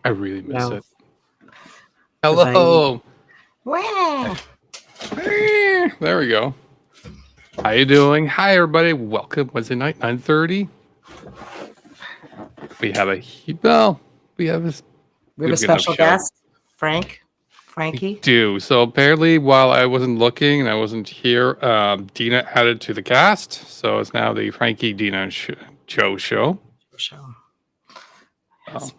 I really miss No. it. Hello. Wow. There we go. How you doing? Hi, everybody. Welcome. Wednesday night, 9:30. We have a we have a special guest, Frankie. We do. So apparently, while I wasn't looking and I wasn't here, Deana added to the cast. So it's now the Frankie Deana Joe show. Yes,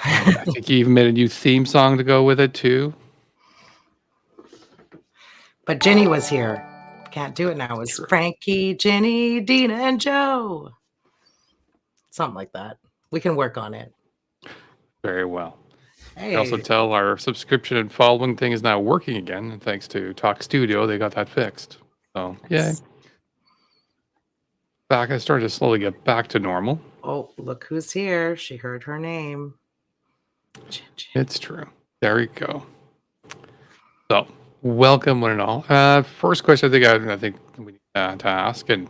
I think he even made a new theme song to go with it too. But Jenny was here. Can't do it now. It's Frankie, Jenny, Deana, and Joe. Something like that. We can work on it. Very well. Hey. I also tell our subscription and following thing is now working again. And thanks to Talk Studio, they got that fixed. So, yay. I started to slowly get back to normal. Oh, look who's here. She heard her name. It's true. There we go. So, welcome, one and all. First question I think we need to ask and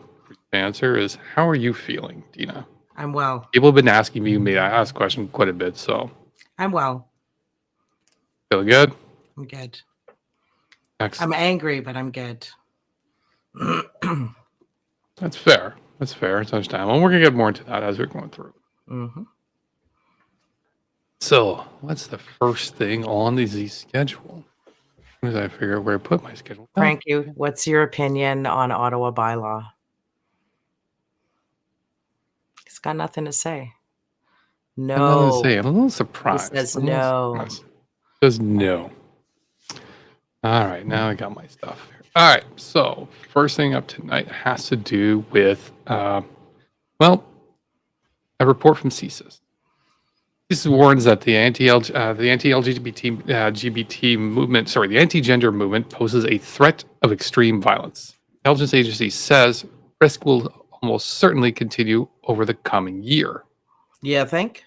answer is, how are you feeling, Deana? I'm well. People have been asking me. I ask question quite a bit, so. I'm well. Feeling good? I'm good. Excellent. I'm angry, but I'm good. That's fair. That's fair. It's understandable. And we're going to get more into that as we're going through. Mm-hmm. So, what's the first thing on the Z schedule? As I figure out where to put my schedule. Frankie, what's your opinion on Ottawa bylaw? He's got nothing to say. No. Nothing to say. I'm a little surprised. He says no. Says no. All right, now I got my stuff here. All right, so first thing up tonight has to do with, a report from CSIS. This warns that the anti-LGBT movement, the anti-gender movement poses a threat of extreme violence. The intelligence agency says risk will almost certainly continue over the coming year. Yeah, think?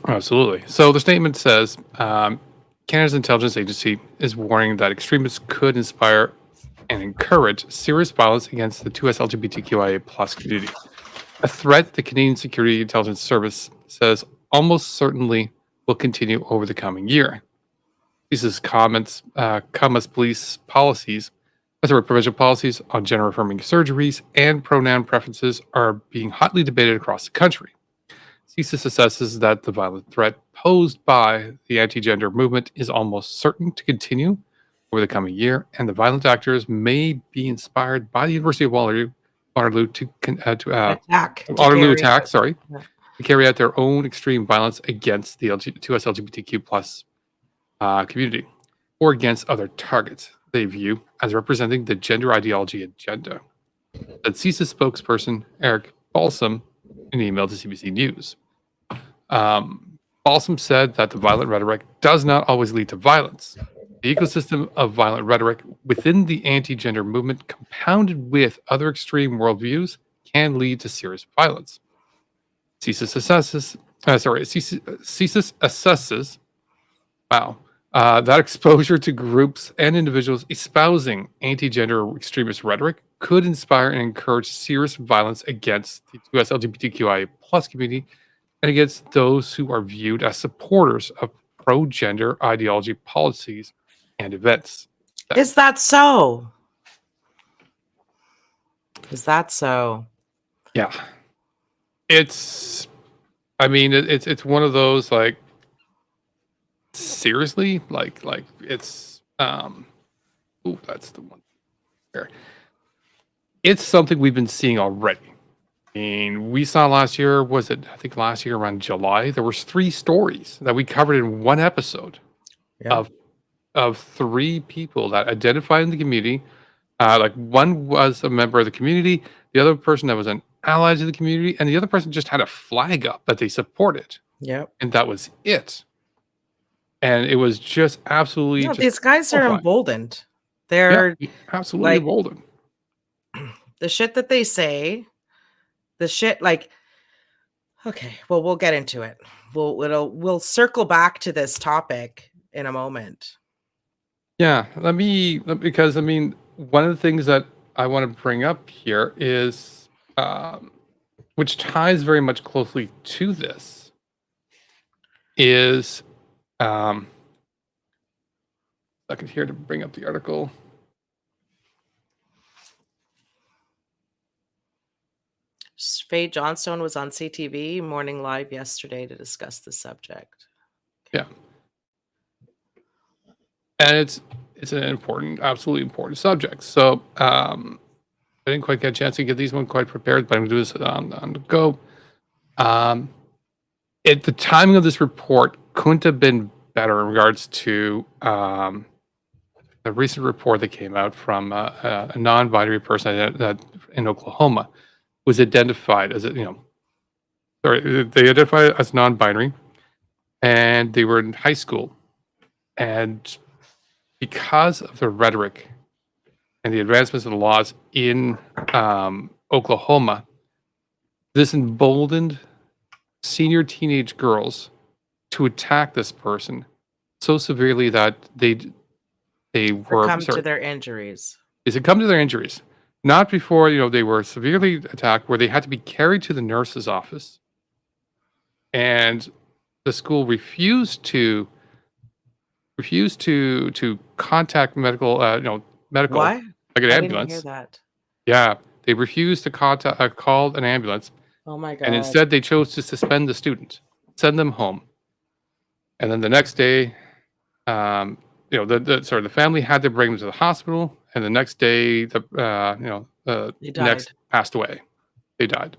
Absolutely. So the statement says Canada's intelligence agency is warning that extremists could inspire and encourage serious violence against the 2S LGBTQIA plus community. A threat the Canadian Security Intelligence Service says almost certainly will continue over the coming year. These comments, provincial policies on gender-affirming surgeries and pronoun preferences are being hotly debated across the country. CSIS assesses that the violent threat posed by the anti-gender movement is almost certain to continue over the coming year, and the violent actors may be inspired by the University of Waterloo to carry out their own extreme violence against the 2S LGBTQ plus community or against other targets they view as representing the gender ideology agenda. That CSIS spokesperson Eric Balsam in an email to CBC News. Balsam said that the violent rhetoric does not always lead to violence. The ecosystem of violent rhetoric within the anti-gender movement, compounded with other extreme worldviews, can lead to serious violence. CSIS assesses that exposure to groups and individuals espousing anti-gender extremist rhetoric could inspire and encourage serious violence against the US LGBTQIA plus community and against those who are viewed as supporters of pro-gender ideology policies and events. Is that so? Is that so? Yeah. It's one of those, like, seriously, like it's that's the one there. It's something we've been seeing already. I mean, we saw last year, last year around July, there was 3 stories that we covered in one episode of 3 people that identified in the community. Like, one was a member of the community, the other person that was an ally to the community, and the other person just had a flag up that they supported. Yep. And that was it. And it was just absolutely. No, these guys are emboldened. They're absolutely emboldened. The shit that they say, okay, well, we'll get into it. We'll circle back to this topic in a moment. Yeah, because I mean, one of the things that I want to bring up here is, which ties very much closely to this, is second here to bring up the article. Faye Johnstone was on CTV Morning Live yesterday to discuss the subject. Yeah. And it's an important, absolutely important subject. So I didn't quite get a chance to get these one quite prepared, but I'm gonna do this on the go. The timing of this report couldn't have been better in regards to a recent report that came out from a non-binary person that in Oklahoma was identified as they identified as non-binary, and they were in high school, and because of the rhetoric and the advancements of the laws in Oklahoma, this emboldened senior teenage girls to attack this person so severely that they were Come to their injuries. They succumbed to their injuries, not before they were severely attacked, where they had to be carried to the nurse's office, and the school refused to contact medical medical Why? like an I didn't hear ambulance. that. Yeah, they refused to call an ambulance, Oh my and God. instead they chose to suspend the student, send them home, and then the next day, the family had to bring them to the hospital, and the next day, They died. next passed away. They died.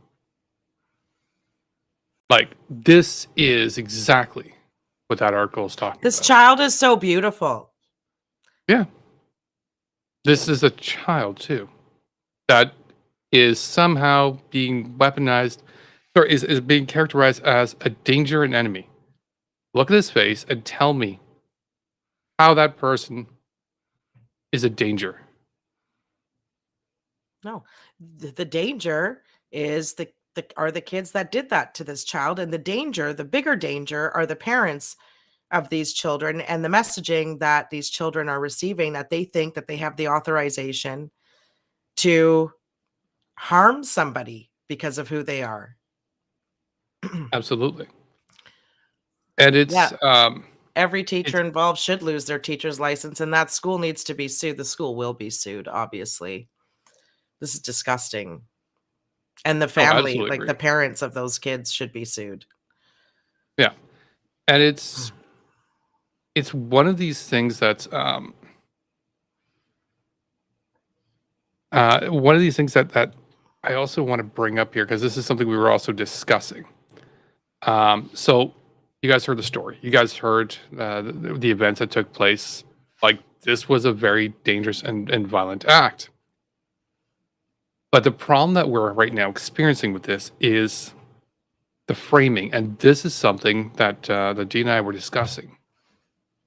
Like, this is exactly what that article is talking This about. child is so beautiful. Yeah. This is a child too that is somehow being weaponized, or is being characterized as a danger and enemy. Look at his face and tell me how that person is a danger. No, the danger is are the kids that did that to this child, and the bigger danger are the parents of these children and the messaging that these children are receiving, that they think that they have the authorization to harm somebody because of who they are. Absolutely. And it's Every teacher involved should lose their teacher's license, and that school needs to be sued. The school will be sued, obviously. This is disgusting. And the family, absolutely like agree. the parents of those kids, should be sued. Yeah. And it's one of these things that's one of these things that I also want to bring up here, because this is something we were also discussing. So you guys heard the story. You guys heard the events that took place. Like, this was a very dangerous and violent act. But the problem that we're right now experiencing with this is the framing, and this is something that Deana and I were discussing.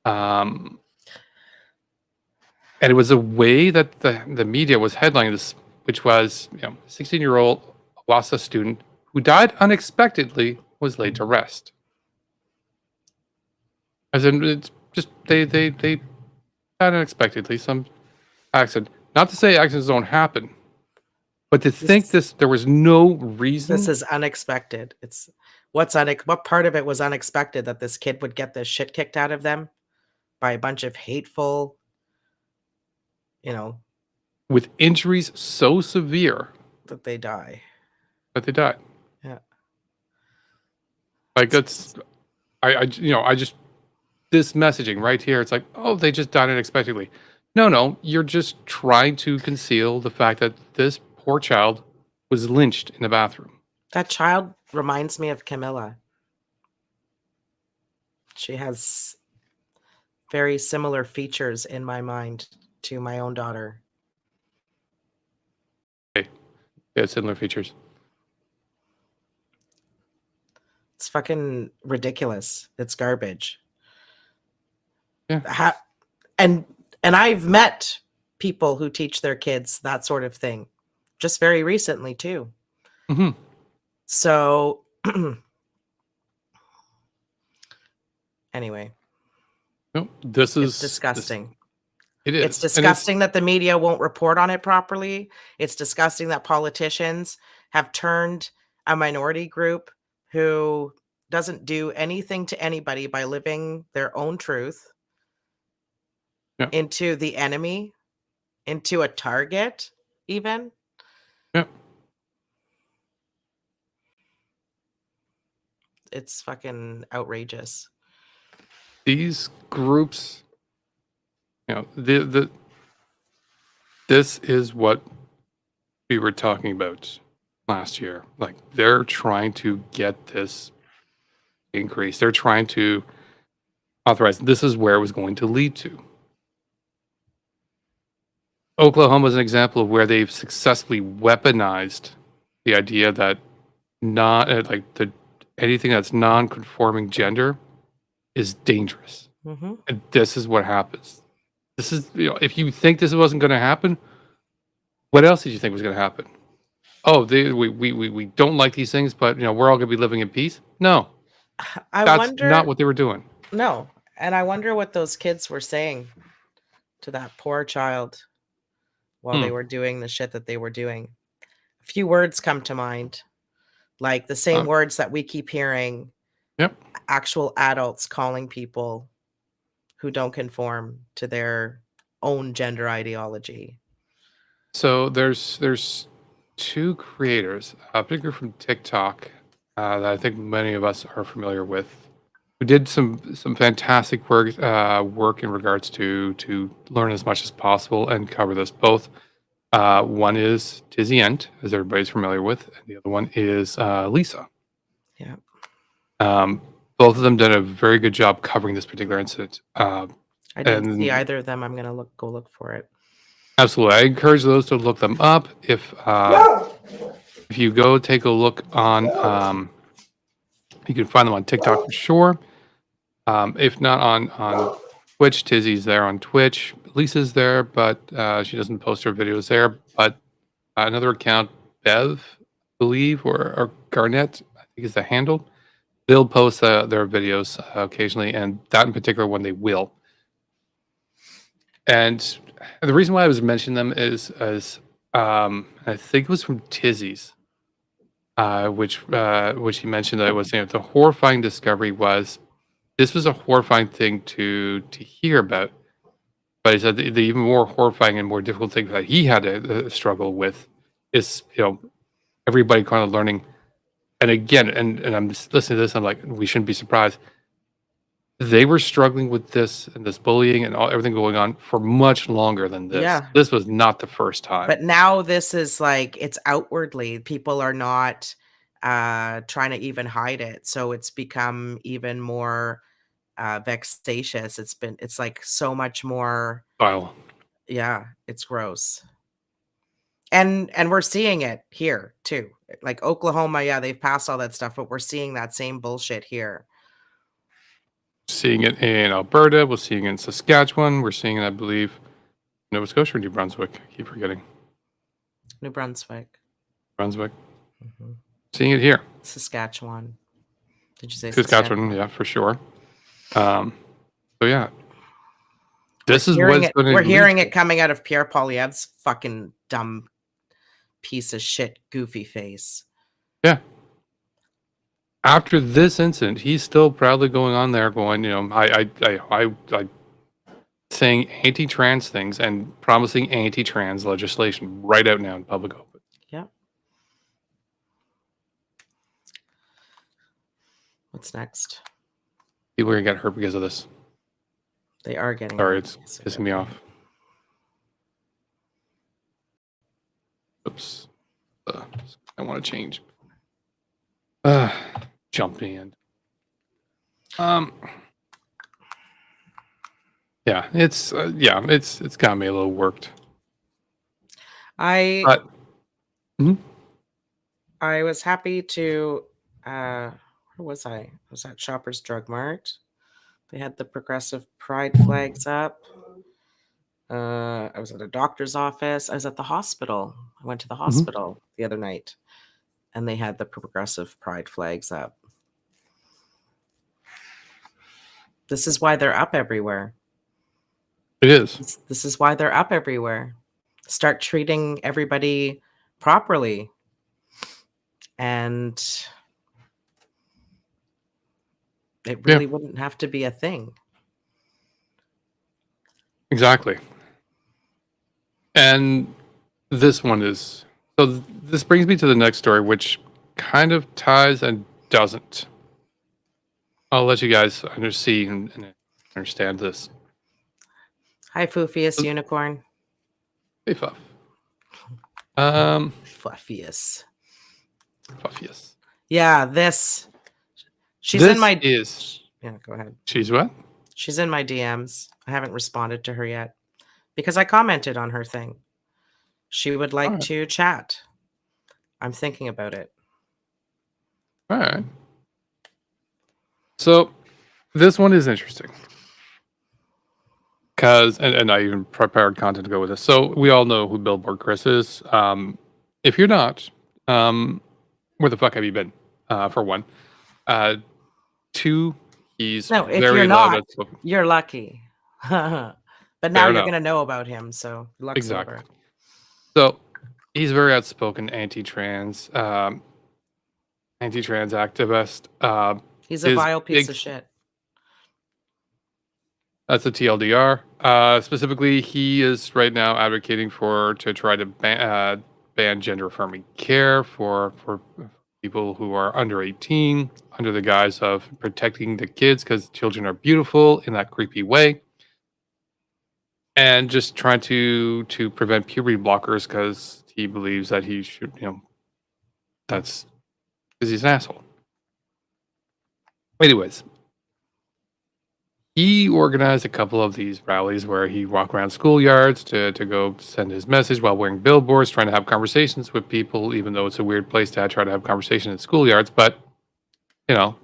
And it was a way that the media was headlining this, which was 16-year-old Wasa student who died unexpectedly was laid to rest. As in, it's just they died unexpectedly, some accident. Not to say accidents don't happen, but to think there was no reason. This is unexpected. It's what part of it was unexpected, that this kid would get the shit kicked out of them by a bunch of hateful, with injuries so severe that they die. that they died. Yeah. Like, that's I just, this messaging right here, it's like, oh, they just died unexpectedly. No, you're just trying to conceal the fact that this poor child was lynched in the bathroom. That child reminds me of Camilla. She has very similar features in my mind to my own daughter. Okay. Yeah, similar features. It's fucking ridiculous. It's garbage. Yeah. And I've met people who teach their kids that sort of thing, just very recently too. Mm-hmm. So anyway, no, this is disgusting. It is. It's disgusting that the media won't report on it properly. It's disgusting that politicians have turned a minority group who doesn't do anything to anybody by living their own truth Yeah. into the enemy, into a target even. Yeah. It's fucking outrageous. These groups, this is what we were talking about last year. Like, they're trying to get this increase. They're trying to authorize. This is where it was going to lead to. Oklahoma is an example of where they've successfully weaponized the idea that not anything that's non-conforming gender is dangerous, Mm-hmm. and this is what happens. This is, if you think this wasn't going to happen, what else did you think was going to happen? Oh, we don't like these things, but we're all going to be living in peace. No, I that's not wonder, what they were doing. no, and I wonder what those kids were saying to that poor child while they Hmm. were doing the shit that they were doing. A few words come to mind, like the same Uh, words that we keep hearing yep. actual adults calling people who don't conform to their own gender ideology. So there's two creators, particularly from TikTok, that I think many of us are familiar with, who did some fantastic work in regards to learn as much as possible and cover this. Both one is Tizzy Ent, as everybody's familiar with, and the other one is Lisa. Yeah. Both of them did a very good job covering this particular incident. I didn't see And either of them. I'm gonna go look for it. absolutely, I encourage those to look them up. If you go take a look on, you can find them on TikTok for sure. If not on Twitch, Tizzy's there on Twitch. Lisa's there, but she doesn't post her videos there. But another account, Bev, I believe, or Garnett, I think is the handle. They'll post their videos occasionally, and that in particular one they will. And the reason why I was mentioning them is as I think it was from Tizzy's, which he mentioned that it was, the horrifying discovery was this was a horrifying thing to hear about. But he said the even more horrifying and more difficult thing that he had to struggle with is, everybody kind of learning. And again, and I'm just listening to this, I'm like, we shouldn't be surprised. They were struggling with this and this bullying and everything going on for much longer than this. Yeah. This was not the first time. But now this is like it's outwardly. People are not trying to even hide it. So it's become even more vexatious. It's like so much more. Vile. Yeah, it's gross. And we're seeing it here too. Like Oklahoma, yeah, they've passed all that stuff, but we're seeing that same bullshit here. Seeing it in Alberta, we're seeing it in Saskatchewan, we're seeing it, I believe, Nova Scotia or New Brunswick. I keep forgetting. New Brunswick. Brunswick. Mm-hmm. Seeing it here. Saskatchewan. Did you say Saskatchewan, yeah, for sure. So yeah. This is We're what's going to we're hearing it coming out of Pierre Poilievre's fucking dumb piece of shit goofy face. Yeah. After this incident, he's still proudly going on there going, I saying anti-trans things and promising anti-trans legislation right out now in public open. Yeah. What's next? People are going to get hurt because of this. They are getting Sorry, hurt. it's pissing me off. Oops. I want to change. Jumping in. Yeah, it's got me a little worked. I Mhm. I was happy to where was I? I was at Shoppers Drug Mart. They had the progressive pride flags up. I was at a doctor's office. I was at the hospital. I went to the hospital the other night and they had the progressive pride flags up. This is why they're up everywhere. It is. This is why they're up everywhere. Start treating everybody properly. And it Yeah. really wouldn't have to be a thing. Exactly. And this one is this brings me to the next story, which kind of ties and doesn't. I'll let you guys see and understand this. Hi, Foofiest Uh, Unicorn. Hey, Fuff. Um, Fluffiest. Fuffiest. Yeah, she's in This my is. yeah, go ahead. She's what? She's in my DMs. I haven't responded to her yet because I commented on her thing. She would All like right. to chat. I'm thinking about it. All right. So this one is interesting because, and I even prepared content to go with this. So we all know who Billboard Chris is. If you're not, where the fuck have you been? For one. Two, he's No, if you're very loud not, outspoken. you're lucky. But now Fair you're enough. gonna know about him, so luck's Exactly. over. So he's very outspoken, anti-trans activist. He's a His vile piece big of shit. That's a TLDR. Specifically, he is right now advocating to try to ban gender affirming care for people who are under 18, under the guise of protecting the kids because children are beautiful in that creepy way, and just trying to prevent puberty blockers because he believes that he should, that's because he's an asshole. Anyways, he organized a couple of these rallies where he walked around schoolyards to go send his message while wearing billboards, trying to have conversations with people, even though it's a weird place to try to have conversations in schoolyards. But, you know,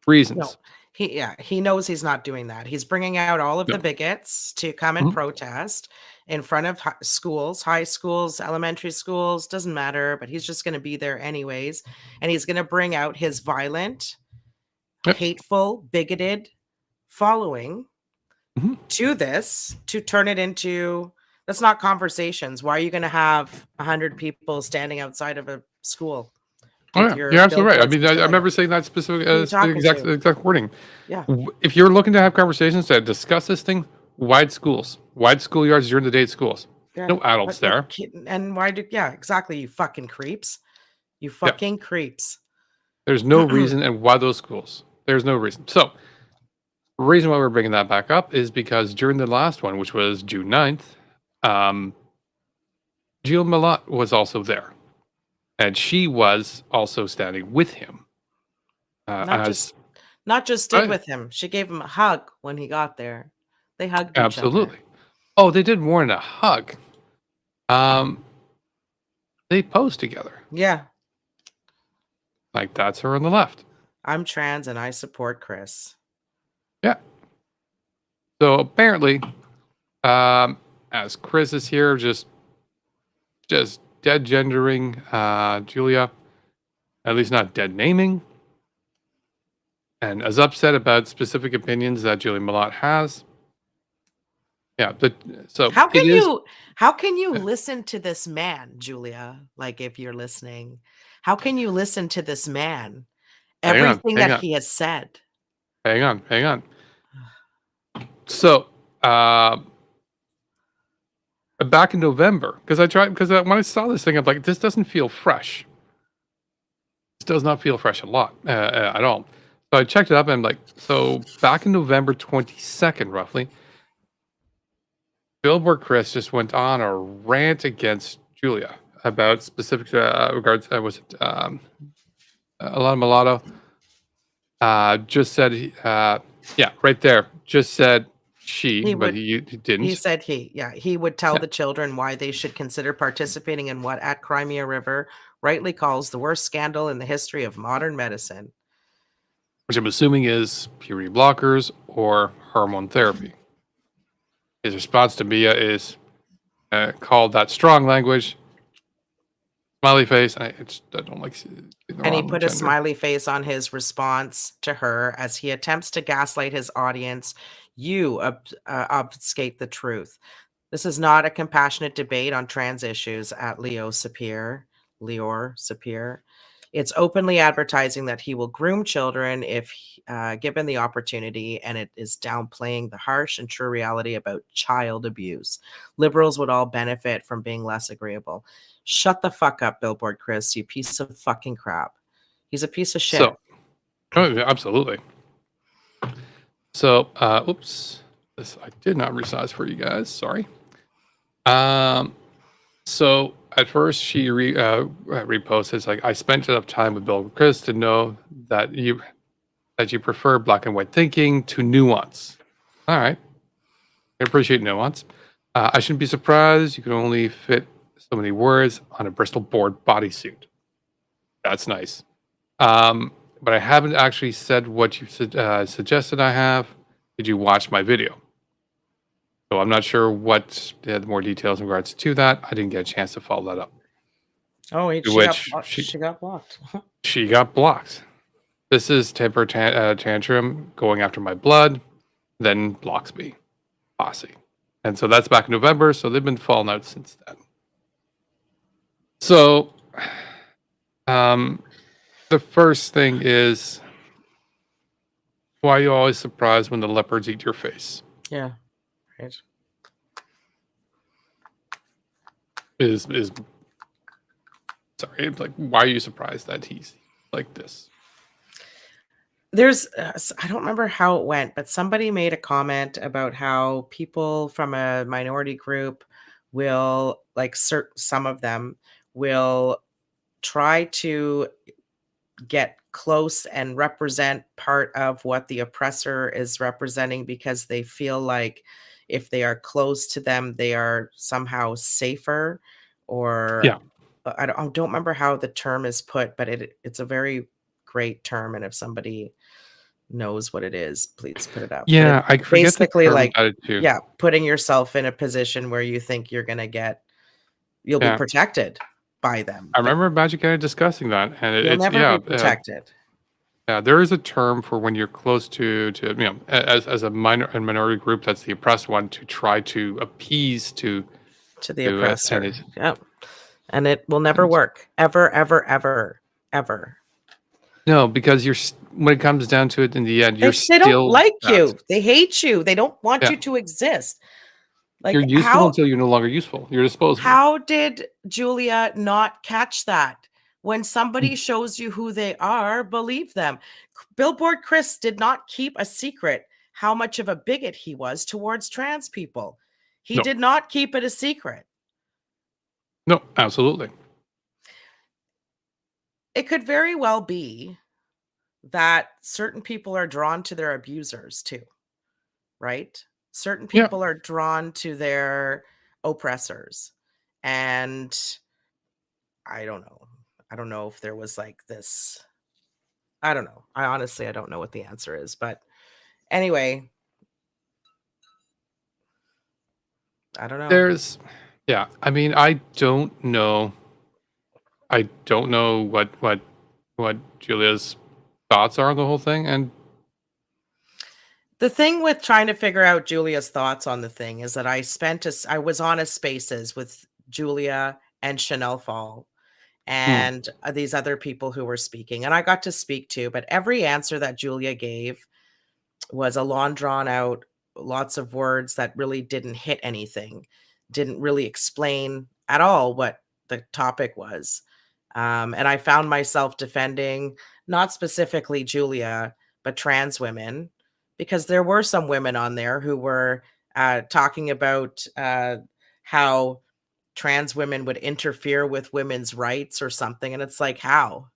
No, reasons. he knows he's not doing that. He's bringing out all of the No. bigots to come and Mhm. protest in front of schools, high schools, elementary schools, doesn't matter, but he's just going to be there anyways. And he's going to bring out his violent, Yep. hateful, bigoted following Mhm. to this to turn it into that's not conversations. Why are you going to have 100 people standing outside of a school Oh, with yeah. your You're absolutely right. I billboards mean, and shit I like that? remember saying that specific, Who are you talking exact, to? exact wording. Yeah. If you're looking to have conversations to discuss this thing, wide schoolyards during the day at schools. Yeah. No adults there. And why did, yeah, exactly. You fucking creeps. You Yeah. fucking creeps. There's no reason, and why those schools? There's no reason. So, reason why we're bringing that back up is because during the last one, which was June 9th, Jill Malott was also there. And she was also standing with him. Not As just not just stood Right, with him. She gave him a hug when he got there. They hugged each other. absolutely. Oh, they did more than a hug. Um, they posed together. Yeah. Like that's her on the left. I'm trans and I support Chris. Yeah. So apparently, as Chris is here, just dead gendering Julia, at least not dead naming, and as upset about specific opinions that Julia Malott has. Yeah, but so How it can is. you listen to this man, Julia? Like if you're listening, how can you listen to this man? Hang on, Everything hang that on, he has said. hang on. So, back in November, because when I saw this thing, I'm like, this doesn't feel fresh. This does not feel fresh a lot at all. So I checked it up, and I'm like, so back in November 22nd, roughly, Billboard Chris just went on a rant against Julia about specific regards. Was it Alana Mulatto? Just said, yeah, right there. Just said she, He but would he he didn't. said he would tell Yeah. the children why they should consider participating in what at Crimea River rightly calls the worst scandal in the history of modern medicine. Which I'm assuming is puberty blockers or hormone therapy. His response to Mia is called that strong language, smiley face. I don't like the And he wrong put a gender. smiley face on his response to her as he attempts to gaslight his audience. You obfuscate the truth. This is not a compassionate debate on trans issues at Leor Sapir. It's openly advertising that he will groom children if given the opportunity, and it is downplaying the harsh and true reality about child abuse. Liberals would all benefit from being less agreeable. Shut the fuck up, Billboard Chris, you piece of fucking crap. He's a piece of shit. So, oh, yeah, absolutely. So, oops, this I did not resize for you guys. Sorry. So at first she reposted, it's like, I spent enough time with Bill and Chris to know that you prefer black and white thinking to nuance. All right, I appreciate nuance. I shouldn't be surprised you can only fit so many words on a Bristol board bodysuit. That's nice. But I haven't actually said what you suggested I have. Did you watch my video? So I'm not sure what the more details in regards to that. I didn't get a chance to follow that up. Oh, To which she got blocked. she got blocked. This is temper tantrum going after my blood, then blocks me. Posse. And so that's back in November, so they've been falling out since then. So the first thing is, why are you always surprised when the leopards eat your face? Yeah, right. Is sorry, like, why are you surprised that he's like this? There's I don't remember how it went, but somebody made a comment about how people from a minority group will, like, some of them will try to get close and represent part of what the oppressor is representing because they feel like if they are close to them, they are somehow safer. Or Yeah. I don't remember how the term is put, but it's a very great term. And if somebody knows what it is, please put it up. But Yeah, I it's forget the basically term like, about it too. yeah, putting yourself in a position where you think you'll be Yeah. protected by them, I but remember Magic Eye discussing that, and you'll it's never be protected. yeah. There is a term for when you're close to as a minority group that's the oppressed one, to try to appease To the to it, and oppressor. it Yep. And it will never and work. Ever, ever, ever, ever. no, because when it comes down to it, in the end, you're They don't still like that. you. They hate you. They don't want Yeah, you to exist. you're Like, useful until you're no longer useful. You're disposable. how did Julia not catch that? When somebody shows you who they are, believe them. Billboard Chris did not keep a secret how much of a bigot he was towards trans people. He No, did not keep it a secret. no, absolutely. It could very well be that certain people are drawn to their abusers too, right? Certain Yeah, people are drawn to their oppressors. And I don't know. I don't know if there was like this. I don't know. I don't know what the answer is. But anyway, I don't know. yeah. I mean, I don't know. I don't know what Julia's thoughts are on the whole thing, and The thing with trying to figure out Julia's thoughts on the thing is that I was on a spaces with Julia and Chanel Fall mm, and these other people who were speaking, and I got to speak to, but every answer that Julia gave was a long drawn out, lots of words that really didn't hit anything, didn't really explain at all what the topic was. And I found myself defending not specifically Julia, but trans women, because there were some women on there who were talking about how trans women would interfere with women's rights or something. And it's like, how?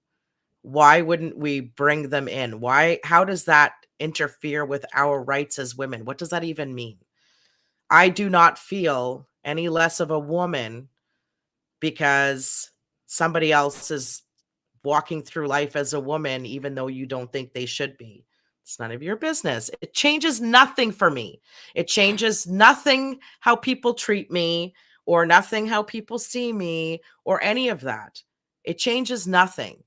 Why wouldn't we bring them in? How does that interfere with our rights as women? What does that even mean? I do not feel any less of a woman because somebody else is walking through life as a woman, even though you don't think they should be. It's none of your business. It changes nothing for me. It changes nothing how people treat me or nothing how people see me or any of that. It changes nothing.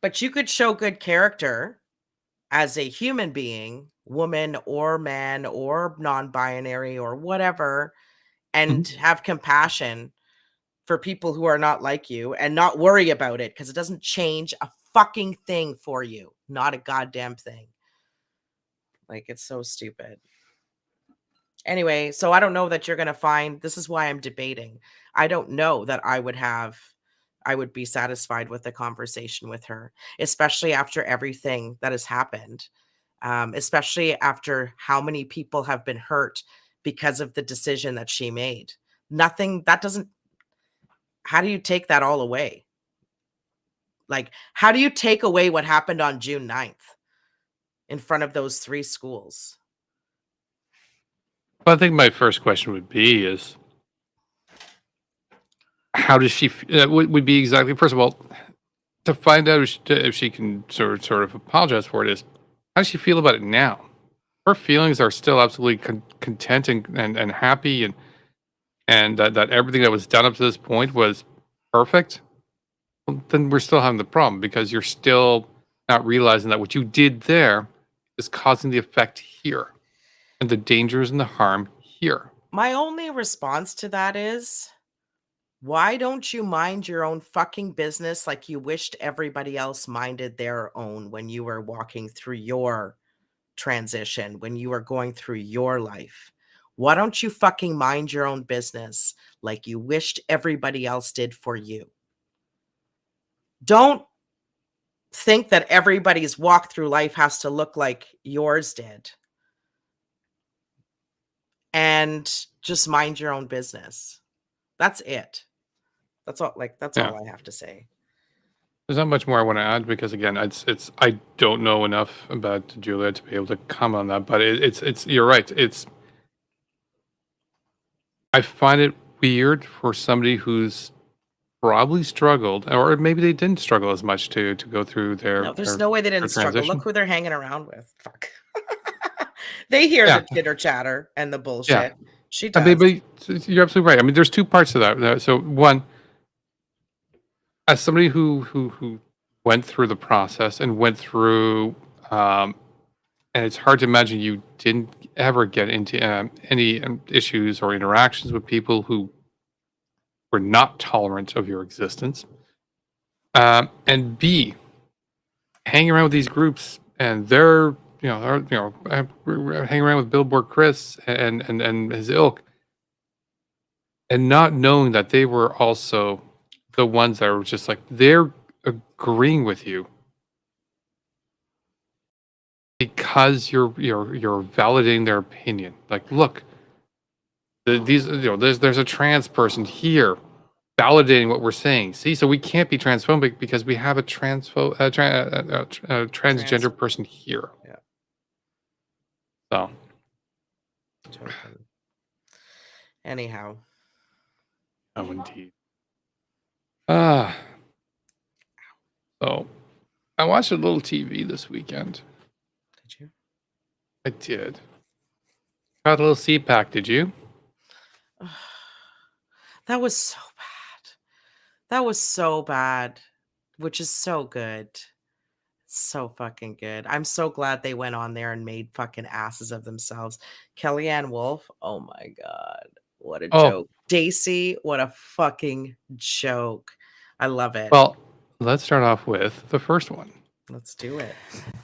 But you could show good character as a human being, woman or man or non binary or whatever, and mhm. have compassion for people who are not like you and not worry about it because it doesn't change a fucking thing for you. Not a goddamn thing. Like, it's so stupid. Anyway, so I don't know that you're going to find, this is why I'm debating. I don't know that I would be satisfied with the conversation with her, especially after everything that has happened, especially after how many people have been hurt because of the decision that she made. Nothing, that doesn't, how do you take that all away? Like, how do you take away what happened on June 9th in front of those 3 schools? Well, I think my first question would be is, how does she would be exactly, first of all, to find out if she can sort of apologize for it, is how does she feel about it now? Her feelings are still absolutely content and happy, and that everything that was done up to this point was perfect. Well, then we're still having the problem because you're still not realizing that what you did there is causing the effect here, and the dangers and the harm here. My only response to that is, why don't you mind your own fucking business like you wished everybody else minded their own when you were walking through your transition, when you were going through your life? Why don't you fucking mind your own business like you wished everybody else did for you? Don't think that everybody's walk through life has to look like yours did. And just mind your own business. That's it. That's all, like, that's Yeah. all I have to say. There's not much more I want to add because again, it's I don't know enough about Julia to be able to comment on that. But it's you're right. I find it weird for somebody who's probably struggled, or maybe they didn't struggle as much to go through No, there's no way they their didn't struggle. transition. Look who they're hanging around with. Fuck. They hear Yeah, the chitter chatter and the yeah. bullshit. She I mean, does. but you're absolutely right. I mean, there's two parts to that. So one, as somebody who went through the process and went through, and it's hard to imagine you didn't ever get into any issues or interactions with people who were not tolerant of your existence. And B, hanging around with these groups, and hanging around with Billboard Chris and his ilk, and not knowing that they were also the ones that were just like they're agreeing with you because you're validating their opinion. Like, look, these there's a trans person here validating what we're saying. See, so we can't be transphobic because we have a Trans. transgender person here. Yeah. So Totally. Anyhow. oh, indeed. Ah, so I watched a little TV this weekend. Did you? I did. Got a little CPAC. Did you? That was so bad. That was so bad, which is so good. So fucking good. I'm so glad they went on there and made fucking asses of themselves. Kellyanne Wolf, oh my God. What a Oh, joke. Daisy, what a fucking joke. I love it. well, let's start off with the first one. Let's do it.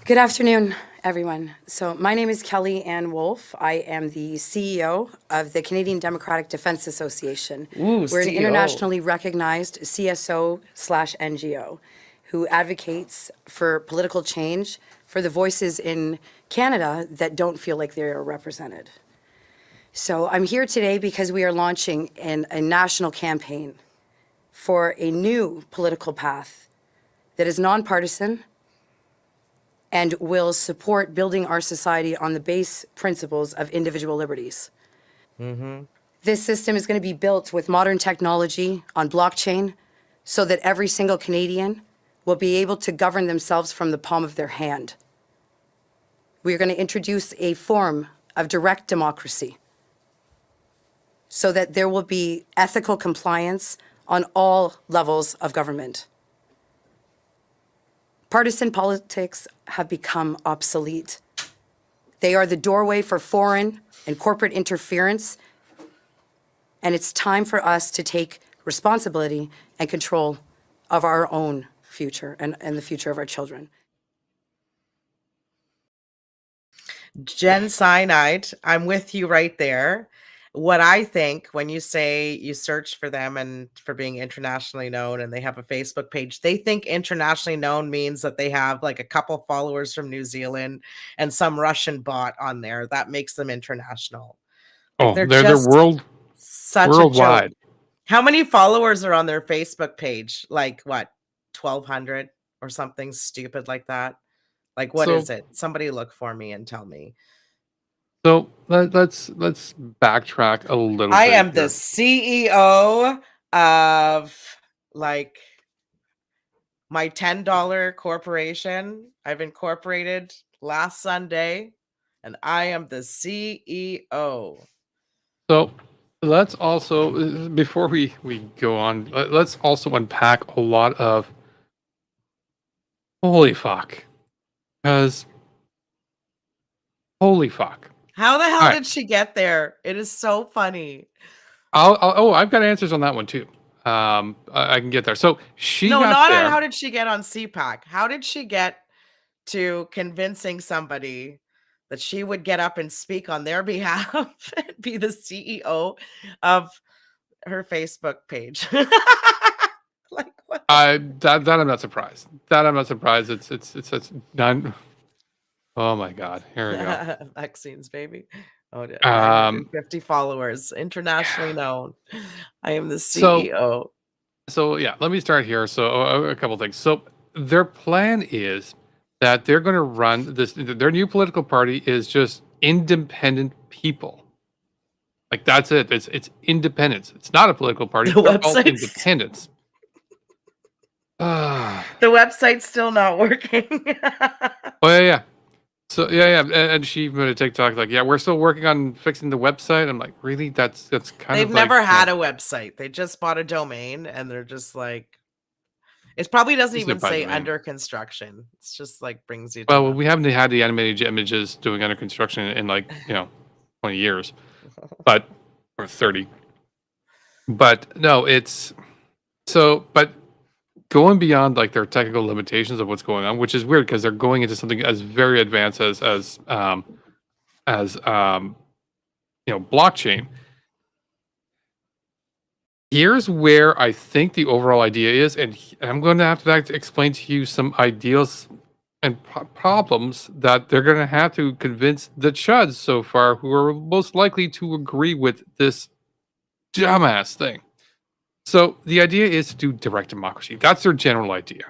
Good afternoon, everyone. So my name is Kelly Ann Wolf. I am the CEO of the Canadian Democratic Defense Association. Ooh, We're an CEO. internationally recognized CSO/NGO who advocates for political change for the voices in Canada that don't feel like they are represented. So I'm here today because we are launching a national campaign for a new political path that is nonpartisan and will support building our society on the base principles of individual liberties. This system is going to be built with modern technology on blockchain so that every single Canadian will be able to govern themselves from the palm of their hand. We are going to introduce a form of direct democracy so that there will be ethical compliance on all levels of government. Partisan politics have become obsolete. They are the doorway for foreign and corporate interference, and it's time for us to take responsibility, and control of our own future and the future of our children. Jen Cyanide, I'm with you right there. What I think when you say you search for them and for being internationally known and they have a Facebook page, they think internationally known means that they have like a couple followers from New Zealand and some Russian bot on there. That makes them international. Like Oh, they're they're just such a joke. worldwide. How many followers are on their Facebook page? Like what, 1,200 or something stupid like that? Like what So is it? Somebody look for me and tell me. so let's backtrack a little I bit am the here. CEO of like my $10 corporation. I've incorporated last Sunday and I am the CEO. So let's also before we go on, let's also unpack a lot of holy fuck. Because holy fuck. How the hell All right. did she get there? It is so funny. I've got answers on that one too. I can get there. So she No, got not on there. how did she get on CPAC? How did she get to convincing somebody that she would get up and speak on their behalf and be the CEO of her Facebook page? Like what? That I'm not surprised. That I'm not surprised. It's none. Oh my god. Here we go. Vaccines, baby. Oh, yeah, Um 950 followers, internationally known. I am the so CEO. so yeah, let me start here. So a couple things. So their plan is that they're going to run this. Their new political party is just independent people. Like that's it. It's independence. It's not a political party. The They're called website's independents. Ah, the website's still not working. oh yeah. So and she made a TikTok like, yeah, we're still working on fixing the website. I'm like, really? That's kind They've of like never had a website. They just bought a domain and they're just like, it probably doesn't just a even bad say domain. under construction. It's just like brings you to Well, we haven't had the animated images doing under construction in like 20 years, but or 30. But no, it's so. But going beyond like their technical limitations of what's going on, which is weird because they're going into something as very advanced as blockchain. Here's where I think the overall idea is, and I'm going to have to explain to you some ideals and problems that they're going to have to convince the chuds so far who are most likely to agree with this dumbass thing. So the idea is to do direct democracy. That's their general idea.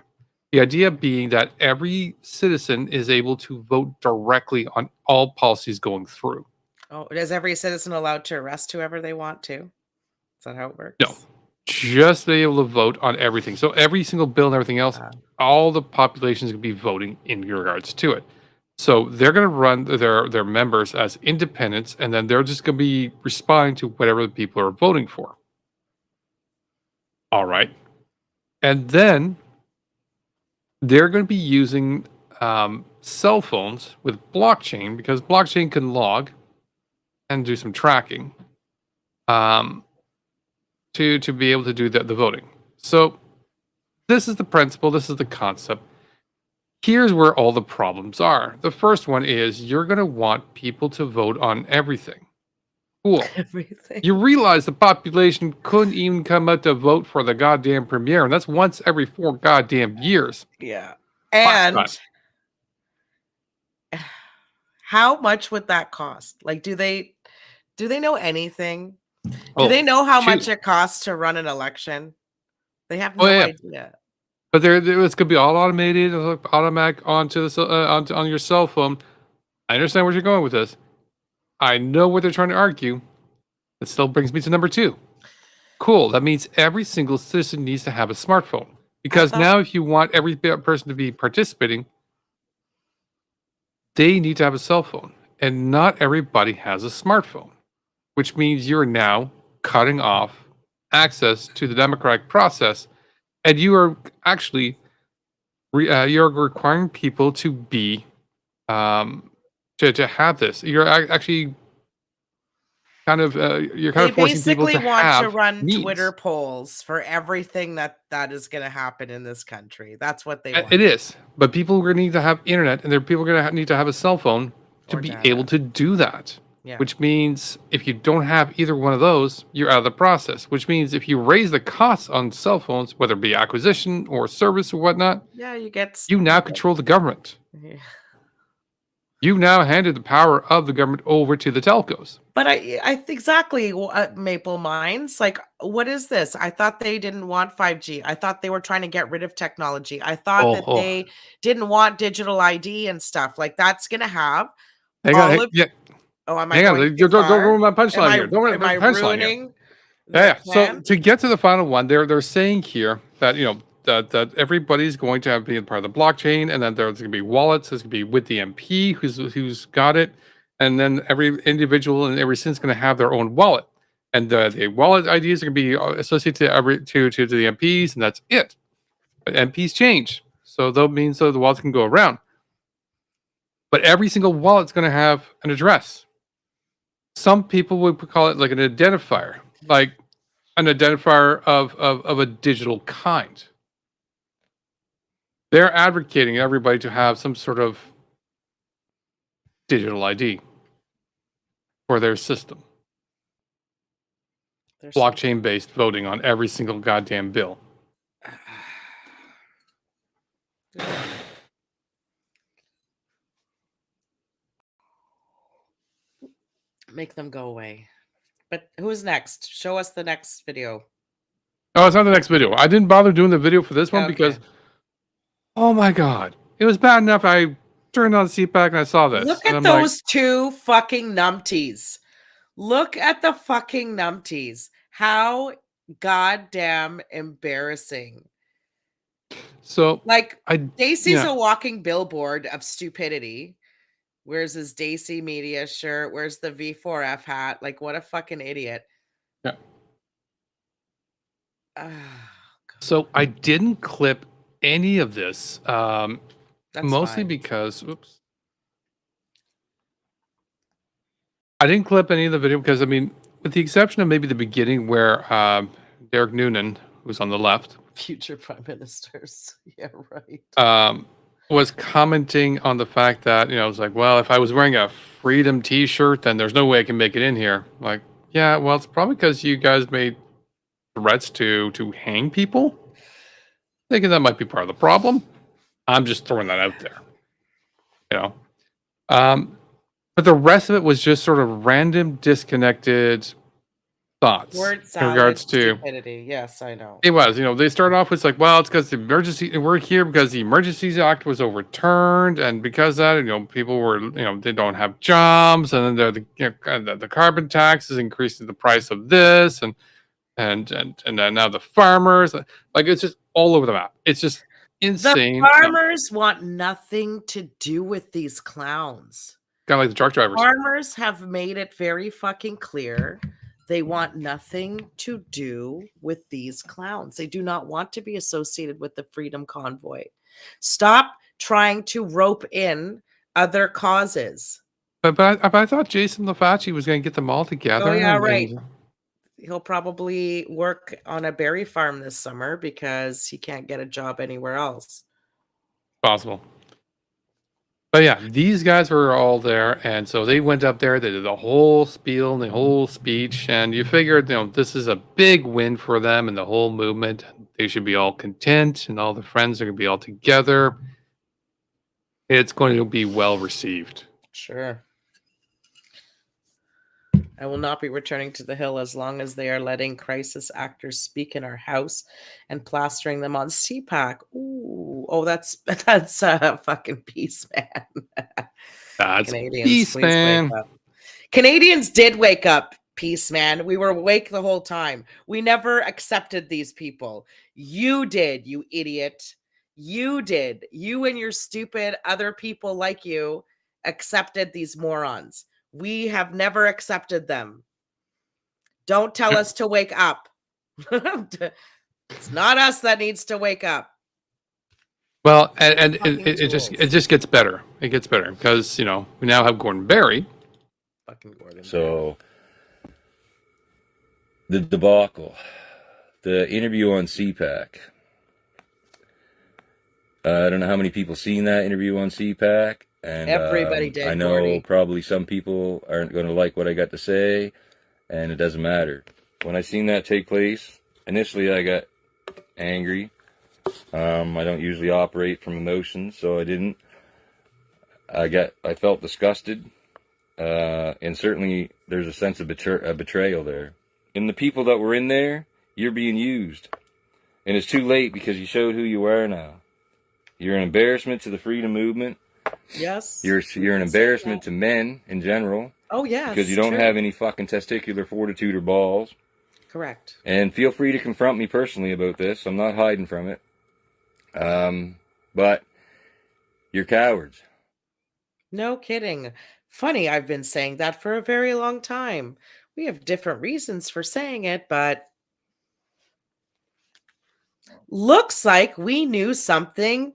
The idea being that every citizen is able to vote directly on all policies going through. Oh, is every citizen allowed to arrest whoever they want to? Is that how it works? No, just be able to vote on everything. So every single bill and everything else, all the population is going to be voting in regards to it. So they're going to run their members as independents, and then they're just going to be responding to whatever the people are voting for. All right. And then they're going to be using cell phones with blockchain because blockchain can log and do some tracking to be able to do the voting. So this is the principle. This is the concept. Here's where all the problems are. The first one is you're going to want people to vote on everything. Cool. Everything. You realize the population couldn't even come out to vote for the goddamn premier, and that's once every 4 goddamn years. Yeah. And how much would that cost? Like, do they know anything? Do they know how much it costs to run an election? They have no idea. But it's gonna be all automated, automatic onto the on your cell phone. I understand where you're going with this. I know what they're trying to argue. It still brings me to number 2. Cool. That means every single citizen needs to have a smartphone. Because now if you want every person to be participating, they need to have a cell phone. And not everybody has a smartphone, which means you're now cutting off access to the democratic process. And you are actually you're requiring people to be to have this. You're actually kind of you're kind They of forcing people basically to want have to run needs. Twitter polls for everything that is going to happen in this country. That's what they want. It is, but people are going to need to have internet, and people are going to need to have a cell phone to Or be data. able to do that. Yeah. Which means if you don't have either one of those, you're out of the process. Which means if you raise the costs on cell phones, whether it be acquisition or service or whatnot, Yeah, you get. you now control the government. Yeah. You've now handed the power of the government over to the telcos. But I exactly Maple Mines. Like, what is this? I thought they didn't want 5G. I thought they were trying to get rid of technology. I thought that they didn't want digital ID and stuff. Like, that's gonna have Hang all on, of. yeah, Oh, am I hang on. going Don't too far? ruin my punchline here. Don't ruin Am my I punchline here. ruining? Yeah. the So plan? to get to the final one, they're saying here that that everybody's going to be a part of the blockchain, and then there's going to be wallets. There's going to be with the MP who's got it, and then every individual and every citizen's going to have their own wallet, and the wallet IDs are going to be associated to the MPs, and that's it. But MPs change, so that means the wallets can go around. But every single wallet's going to have an address. Some people would call it like an identifier, like an identifier of a digital kind. They're advocating everybody to have some sort of digital ID for their system. There's Blockchain-based voting on every single goddamn bill. Make them go away. But who's next? Show us the next video. Oh, it's not the next video. I didn't bother doing the video for this one Okay. because, oh my god, it was bad enough. I turned on CPAC and I saw this. Look and at I'm those two fucking numpties. Look at the fucking numpties. How goddamn embarrassing. So Like, I Dacey's yeah. a walking billboard of stupidity. Where's his Dacey Media shirt? Where's the V4F hat? Like, what a fucking idiot. Yeah. Ah, So I didn't clip any of this, that's mostly fine. because, oops. I didn't clip any of the video because, I mean, with the exception of maybe the beginning where Derek Noonan, who's on the left, Future prime ministers. Yeah, right. was commenting on the fact that, it's like, well, if I was wearing a Freedom t-shirt, then there's no way I can make it in here. Like, yeah, well, it's probably because you guys made threats to hang people. Thinking that might be part of the problem. I'm just throwing that out there. But the rest of it was just sort of random, disconnected thoughts Word in salad, regards to. stupidity. Yes, I know. It was, they started off with like, well, it's because the emergency. We're here because the Emergencies Act was overturned, and because of that, people were, they don't have jobs, and then the carbon tax is increasing the price of this, and then now the farmers, like it's just all over the map. It's just insane. The farmers want nothing to do with these clowns. Kind of like the truck drivers. Farmers have made it very fucking clear they want nothing to do with these clowns. They do not want to be associated with the Freedom Convoy. Stop trying to rope in other causes. But I thought Jason LaFacci was going to get them all together. Oh yeah, right. He'll probably work on a berry farm this summer because he can't get a job anywhere else. Possible. But yeah, these guys were all there, and so they went up there. They did the whole spiel and the whole speech, and you figured, this is a big win for them and the whole movement. They should be all content, and all the friends are going to be all together. It's going to be well received. Sure. I will not be returning to the Hill as long as they are letting crisis actors speak in our house and plastering them on CPAC. Ooh, oh, that's fucking peace, man. That's Canadians, peace, please man. wake up. Canadians did wake up, peace, man. We were awake the whole time. We never accepted these people. You did, you idiot. You did. You and your stupid other people like you accepted these morons. We have never accepted them. Don't tell us to wake up. It's not us that needs to wake up. Well, and it just gets better. It gets better because we now have Gordon Barry. Fucking Gordon. So The debacle. The interview on CPAC. I don't know how many people seen that interview on CPAC. And Everybody did, I know Gordy. probably some people aren't going to like what I got to say, and it doesn't matter. When I seen that take place, initially I got angry. I don't usually operate from emotions, so I didn't. I felt disgusted, and certainly there's a sense of betrayal there. And the people that were in there, you're being used, and it's too late because you showed who you are now. You're an embarrassment to the freedom movement. Yes. You're an embarrassment to men in general. Oh, yes. Because you don't true. have any fucking testicular fortitude or balls. Correct. And feel free to confront me personally about this. I'm not hiding from it. But you're cowards. No kidding. Funny, I've been saying that for a very long time. We have different reasons for saying it, but looks like we knew something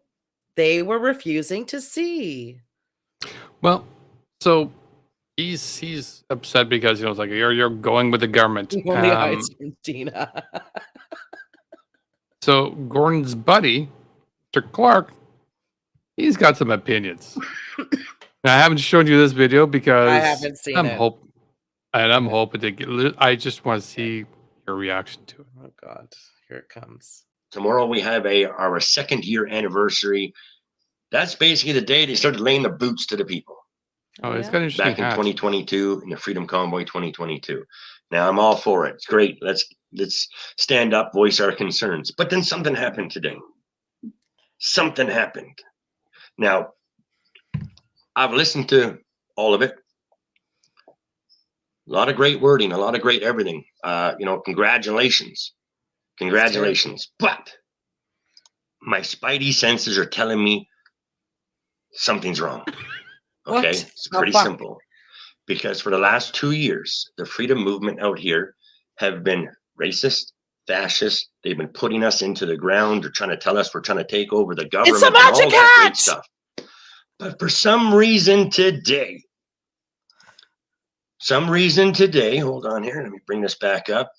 they were refusing to see. Well, so he's upset because it's like you're going with the government. Only eyes from Deana. So Gordon's buddy, Mr. Clark, he's got some opinions. Now, I haven't shown you this video because I haven't seen it. I'm hoping to get. I just want to see your reaction to it. Oh God, here it comes. Tomorrow we have our 2nd year anniversary. That's basically the day they started laying the boots to the people. Oh, it's got an interesting Back in hat. 2022 in the Freedom Convoy 2022. Now I'm all for it. It's great. Let's stand up, voice our concerns. But then something happened today. Something happened. Now I've listened to all of it. A lot of great wording, a lot of great everything. Congratulations. Congratulations. But my spidey senses are telling me something's wrong. Okay, What? it's pretty simple. Because for the last 2 years, the freedom movement out here have been racist, fascist. They've been putting us into the ground. They're trying to tell us we're trying to take over the government. It's a and all magic that hat! great stuff. But for some reason today, hold on here, let me bring this back up.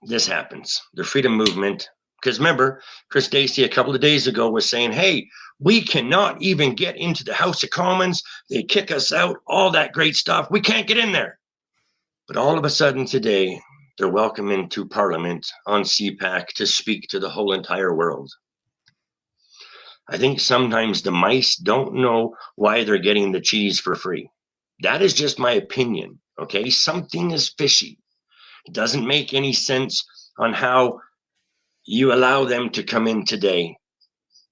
This happens. The freedom movement, because remember, Chris Dacey a couple of days ago was saying, hey, we cannot even get into the House of Commons. They kick us out, all that great stuff. We can't get in there. But all of a sudden today, they're welcome into Parliament on CPAC to speak to the whole entire world. I think sometimes the mice don't know why they're getting the cheese for free. That is just my opinion, okay? Something is fishy. It doesn't make any sense on how you allow them to come in today,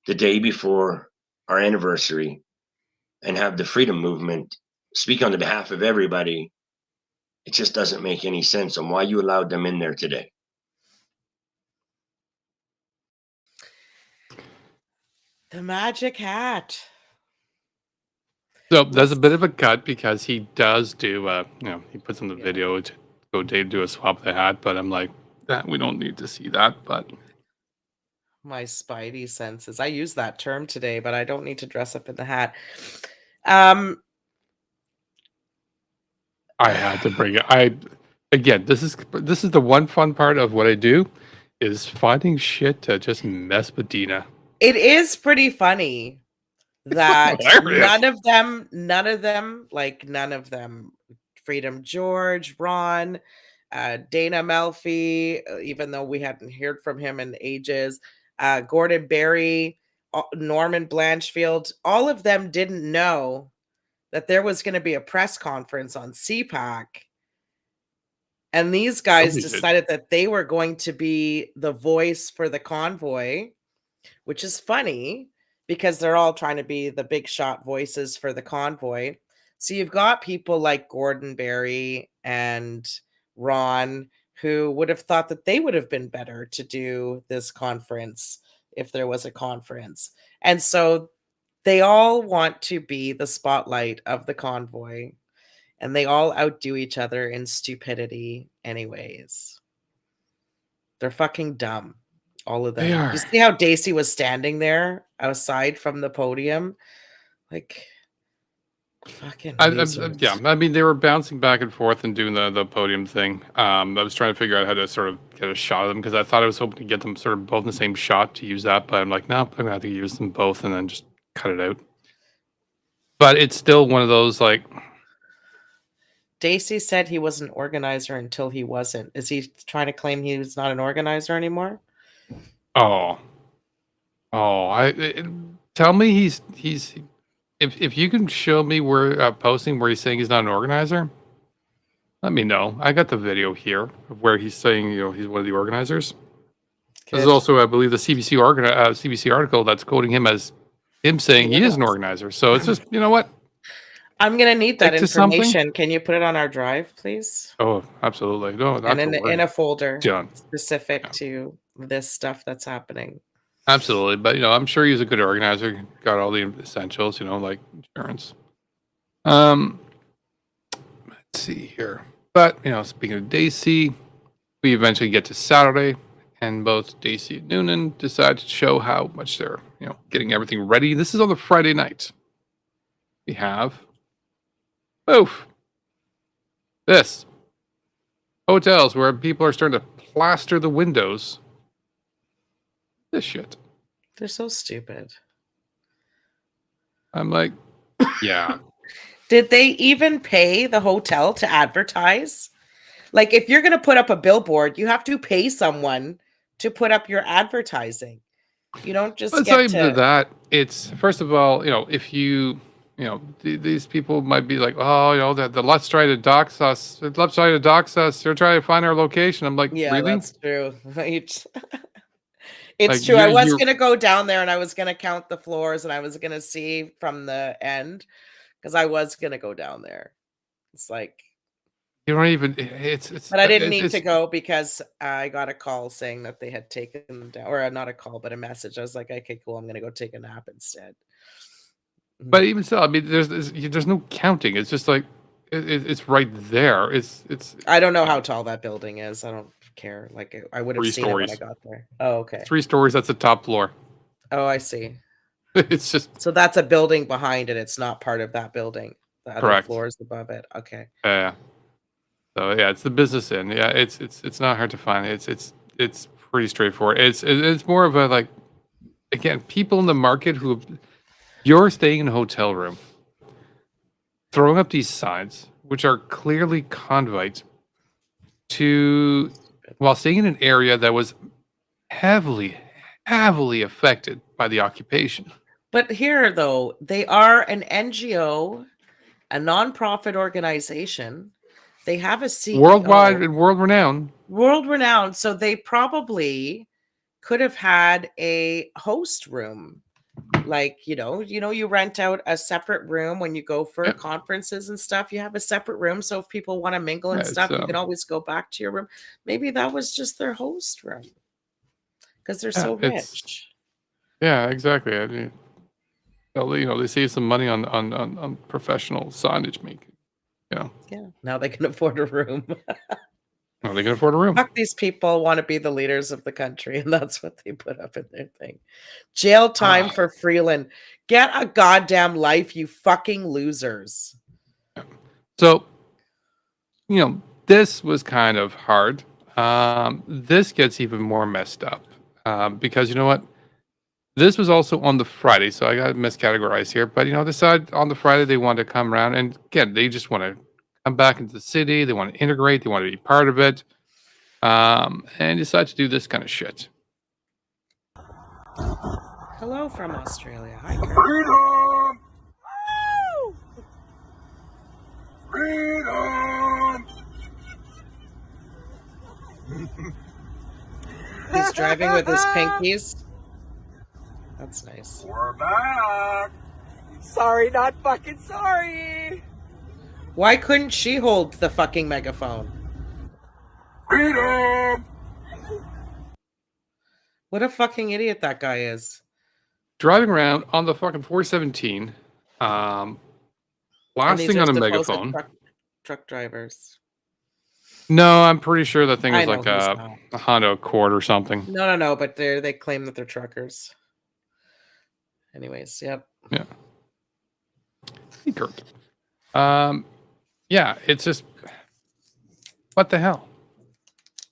the day before our anniversary, and have the freedom movement speak on the behalf of everybody. It just doesn't make any sense on why you allowed them in there today. The magic hat. So there's a bit of a cut because he does do, he puts in the video to go do a swap of the hat, but I'm like, we don't need to see that. But My spidey senses. I use that term today, but I don't need to dress up in the hat. I had to bring it. This is the one fun part of what I do is finding shit to just mess with Deana. It is pretty funny that hilarious. none of them, Freedom George, Ron, Dana Melfi, even though we hadn't heard from him in ages, Gordon Berry, Norman Blanchfield, all of them didn't know that there was going to be a press conference on CPAC. And these guys decided that they were going to be the voice for the convoy, which is funny because they're all trying to be the big shot voices for the convoy. So you've got people like Gordon Berry and Ron who would have thought that they would have been better to do this conference if there was a conference. And so they all want to be the spotlight of the convoy, and they all outdo each other in stupidity anyways. They're fucking dumb. All of them. They are. You see how Dacey was standing there outside from the podium? Like, Fucking Yeah, losers. I mean, they were bouncing back and forth and doing the podium thing. I was trying to figure out how to sort of get a shot of them because I thought I was hoping to get them sort of both in the same shot to use that, but I'm like, no, I'm gonna have to use them both and then just cut it out. But it's still one of those like, Daisy said he was an organizer until he wasn't. Is he trying to claim he was not an organizer anymore? oh, tell me he's if you can show me where posting where he's saying he's not an organizer, let me know. I got the video here of where he's saying he's one of the organizers. There's Good. also, I believe, the CBC article that's quoting him as him saying he is an organizer. So it's just, you know what? I'm gonna need that Stick to something. information. Can you put it on our drive, please? Oh, absolutely. No, not And to in worry. a folder Done. specific Yeah. to this stuff that's happening. Absolutely. But, I'm sure he's a good organizer. Got all the essentials, like insurance. Let's see here. But, speaking of Daisy, we eventually get to Saturday, and both Daisy and Noonan decide to show how much they're, getting everything ready. This is on the Friday night. We have this hotels where people are starting to plaster the windows. This shit. They're so stupid. I'm like, yeah. Did they even pay the hotel to advertise? Like, if you're going to put up a billboard, you have to pay someone to put up your advertising. You don't just It's not get even to. that. It's first of all, if you, these people might be like, oh, the let's try to dox us. Let's try to dox us. They're trying to find our location. I'm like, Yeah, really? that's true. Right. It's Like, true. I was you're going to go down there and I was going to count the floors and I was going to see from the end because I was going to go down there. It's like, you don't even. It's. but I didn't need to go because I got a call saying that they had taken them down, or not a call, but a message. I was like, okay, cool. I'm going to go take a nap instead. But even so, I mean, there's no counting. It's just like it's right there. It's. I don't know how tall that building is. I don't care. Like, I would have 3 seen it when I stories. got there. Oh, okay. 3 stories. That's the top floor. Oh, I see. It's just So that's a building behind it. It's not part of that building. The other correct. floors above it. Okay. Yeah. So yeah, it's the business end. Yeah, it's not hard to find. It's pretty straightforward. It's more of a like, again, people in the market who you're staying in a hotel room, throwing up these signs which are clearly convite to while staying in an area that was heavily affected by the occupation. But here, though, they are an NGO, a nonprofit organization. They have a CEO, Worldwide and world renowned. world renowned. So they probably could have had a host room. Like, you rent out a separate room when you go for Yep. conferences and stuff. You have a separate room. So if people want to mingle and Yeah, stuff, you it's, can always go back to your room. Maybe that was just their host room because they're Yeah, so it's- rich. Yeah, exactly. I mean, they save some money on professional signage making. Yeah. Yeah. Now they can afford a room. Well, they can afford a room. Fuck, these people want to be the leaders of the country, and that's what they put up in their thing. Jail time for Freeland. Get a goddamn life, you fucking losers. So, this was kind of hard. This gets even more messed up because you know what? This was also on the Friday, so I got miscategorized here. But decided on the Friday they wanted to come around, and again, they just want to come back into the city. They want to integrate. They want to be part of it, and decide to do this kind of shit. Hello from Australia. Hi, Kurt. Freedom! Freedom! He's driving with his pinkies. That's nice. We're back! Sorry, not fucking sorry! Why couldn't she hold the fucking megaphone? Freedom! What a fucking idiot that guy is. Driving around on the fucking 417, And these blasting are on a supposed megaphone. truck drivers. No, I'm pretty sure that thing I was know like he's a not. Honda Accord or something. No, but they claim that they're truckers. Anyways, yep. Yeah. Hey, Kurt. Yeah, it's just what the hell?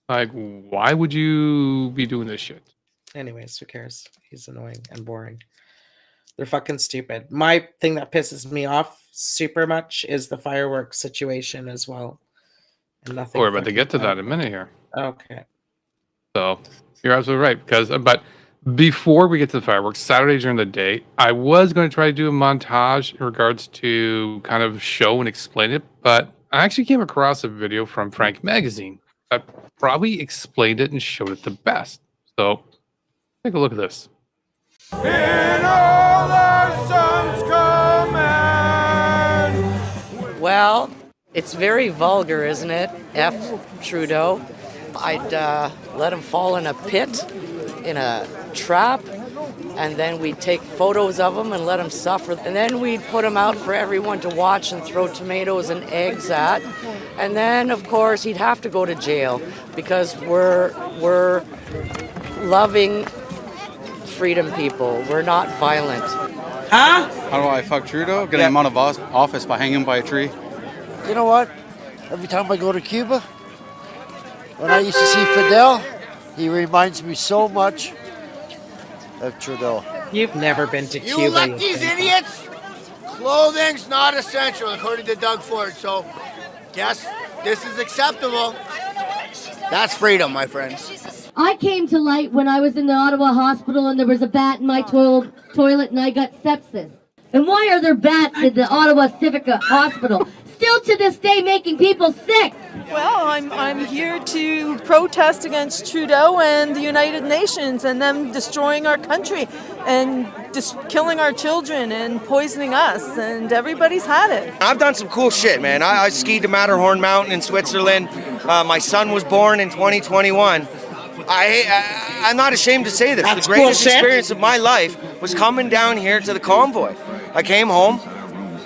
Like, why would you be doing this shit? Anyways, who cares? He's annoying and boring. They're fucking stupid. My thing that pisses me off super much is the fireworks situation as well. And nothing. We're about to fucking get to that about in a it. minute here. Okay. So you're absolutely right. But before we get to the fireworks, Saturday during the day, I was going to try to do a montage in regards to kind of show and explain it, but I actually came across a video from Frank Magazine that probably explained it and showed it the best. So take a look at this. Well, it's very vulgar, isn't it? F. Trudeau. I'd let him fall in a pit, in a trap, and then we'd take photos of him and let him suffer. And then we'd put him out for everyone to watch and throw tomatoes and eggs at. And then, of course, he'd have to go to jail because we're loving freedom people. We're not violent. Huh? How do I fuck Trudeau? Get him out of office by hanging by a tree. You know what? Every time I go to Cuba, when I used to see Fidel, he reminds me so much of Trudeau. You've never been to Cuba. You elect these idiots? Clothing's not essential, according to Doug Ford. So, guess this is acceptable. That's freedom, my friends. I came to light when I was in the Ottawa hospital and there was a bat in my toilet and I got sepsis. And why are there bats in the Ottawa Civic Hospital? Still to this day making people sick. Well, I'm here to protest against Trudeau and the United Nations and them destroying our country and just killing our children and poisoning us, and everybody's had it. I've done some cool shit, man. I skied to Matterhorn Mountain in Switzerland. My son was born in 2021. I'm not ashamed to say this. That's the greatest cool shit. experience of my life was coming down here to the convoy. I came home,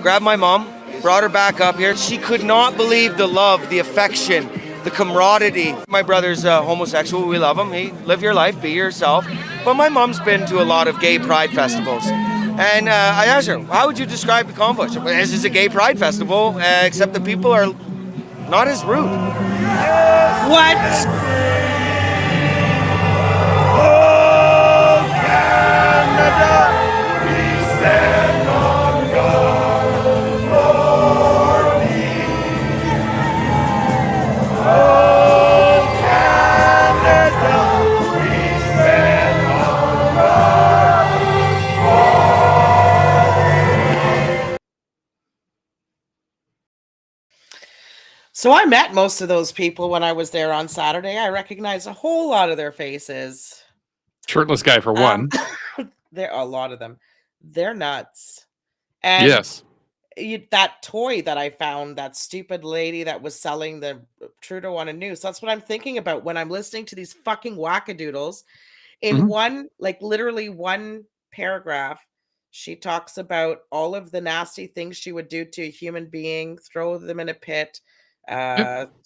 grabbed my mom, brought her back up here. She could not believe the love, the affection, the camaraderie. My brother's homosexual. We love him. He live your life, be yourself. But my mom's been to a lot of gay pride festivals. And I asked her, how would you describe the convoy? She said, well, this is a gay pride festival, except the people are not as rude. What? So I met most of those people when I was there on Saturday. I recognized a whole lot of their faces. Shirtless guy for one. There are a lot of them. They're nuts. And Yes. that toy that I found, that stupid lady that was selling the Trudeau on a noose. That's what I'm thinking about when I'm listening to these fucking wackadoodles. In one, like literally one paragraph, she talks about all of the nasty things she would do to a human being, throw them in a pit,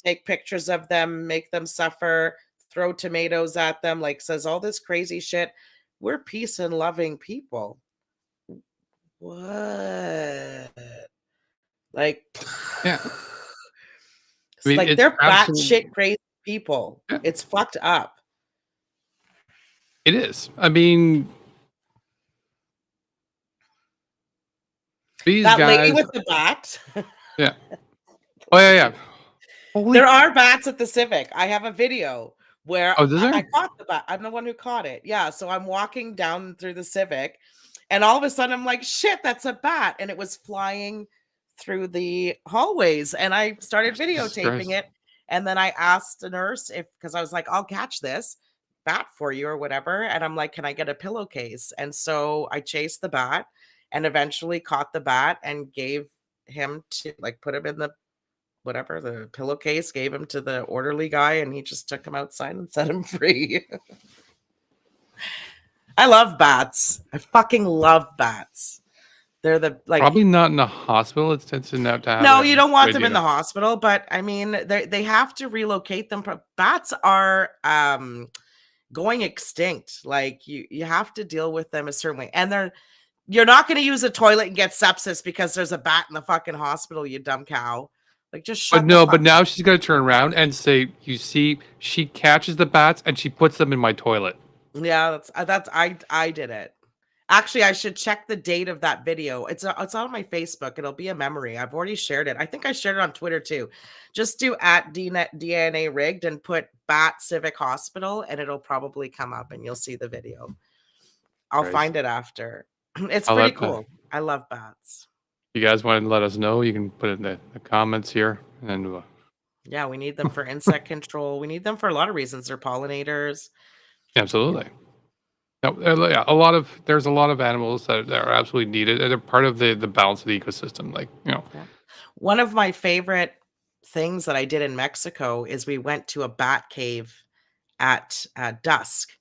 take pictures of them, make them suffer, throw tomatoes at them, like says all this crazy shit. We're peace and loving people. What? Like, Yeah. it's I mean, like it's they're absolutely- batshit crazy people. Yeah. It's fucked up. It is. I mean, these That guys. lady with the bat. Yeah. Oh yeah. Holy There are bats at the Civic. I have a video where Oh, does there? I caught the bat. I'm the one who caught it. Yeah. So I'm walking down through the Civic, and all of a sudden I'm like, shit, that's a bat. And it was flying through the hallways. And I started Jesus videotaping Christ. it. And then I asked the nurse because I was like, I'll catch this bat for you or whatever. And I'm like, can I get a pillowcase? And so I chased the bat and eventually caught the bat and gave him to put him in the pillowcase, gave him to the orderly guy, and he just took him outside and set him free. I love bats. I fucking love bats. They're the Probably not in the hospital. It's tends to not to have. no, a you don't want good them in the unit. hospital, but I mean, they have to relocate them. Bats are going extinct. Like you have to deal with them a certain way, and You're not going to use a toilet and get sepsis because there's a bat in the fucking hospital, you dumb cow. Like, just shut But the no, fuck but now she's gonna turn around and say, "You see, she catches the bats and she puts them in my toilet." Yeah, I did it. Actually, I should check the date of that video. It's on my Facebook. It'll be a memory. I've already shared it. I think I shared it on Twitter too. Just do at DNA rigged and put Bat Civic Hospital, and it'll probably come up, and you'll see the video. I'll Right. find it after. It's I'll pretty let, cool. I love bats. You guys want to let us know? You can put it in the comments here, and Yeah, we need them for insect control. We need them for a lot of reasons. They're pollinators. absolutely. No, yeah, there's a lot of animals that are absolutely needed, and they're part of the balance of the ecosystem. Like, you know, Yeah. One of my favorite things that I did in Mexico is we went to a bat cave at dusk,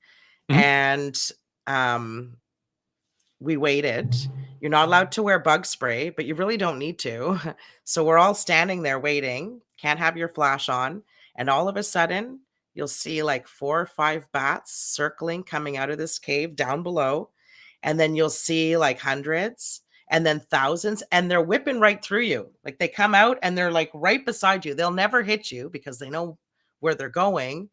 Mhm. and we waited. You're not allowed to wear bug spray, but you really don't need to. So we're all standing there waiting, can't have your flash on, and all of a sudden you'll see like 4 or 5 bats circling coming out of this cave down below, and then you'll see like hundreds and then thousands, and they're whipping right through you. Like, they come out and they're like right beside you. They'll never hit you because they know where they're going.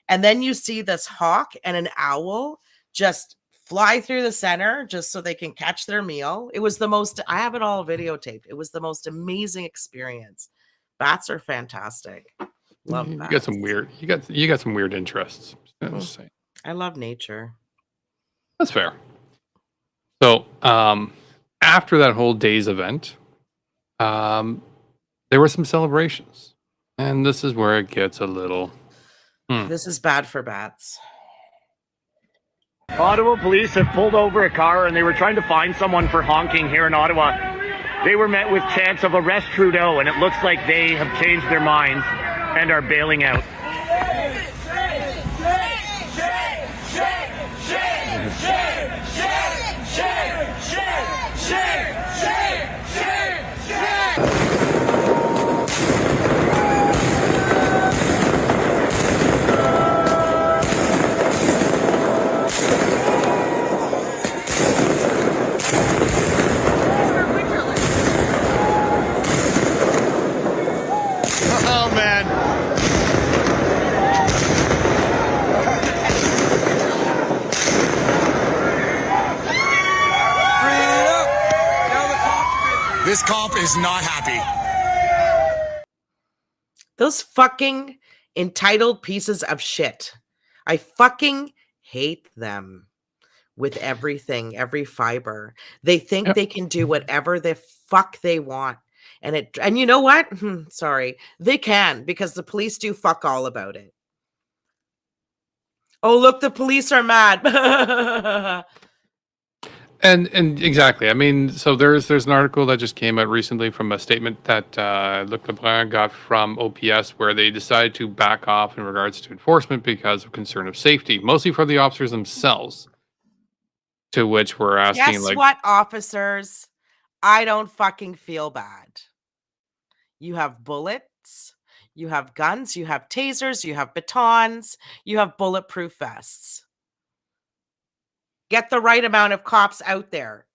And then you see this hawk and an owl just fly through the center just so they can catch their meal. It was the most, I have it all videotaped. It was the most amazing experience. Bats are fantastic. Love you bats. got some weird, you got some weird interests. I'm just saying. I love nature. That's fair. So, after that whole day's event, there were some celebrations, and this is where it gets a little. This is bad for bats. Ottawa police have pulled over a car and they were trying to find someone for honking here in Ottawa. They were met with chants of arrest Trudeau, and it looks like they have changed their minds and are bailing out. Oh, man. This cop is not happy. Those fucking entitled pieces of shit. I fucking hate them with everything, every fiber. They think they can do whatever the fuck they want. And you know what? Sorry. They can, because the police do fuck all about it. Oh, look, the police are mad. And exactly. I mean, so there's an article that just came out recently from a statement that Luc Lebrun got from OPS, where they decided to back off in regards to enforcement because of concern of safety, mostly for the officers themselves. To which we're asking, Guess like, what, officers? I don't fucking feel bad. You have bullets, you have guns, you have tasers, you have batons, you have bulletproof vests. Get the right amount of cops out there.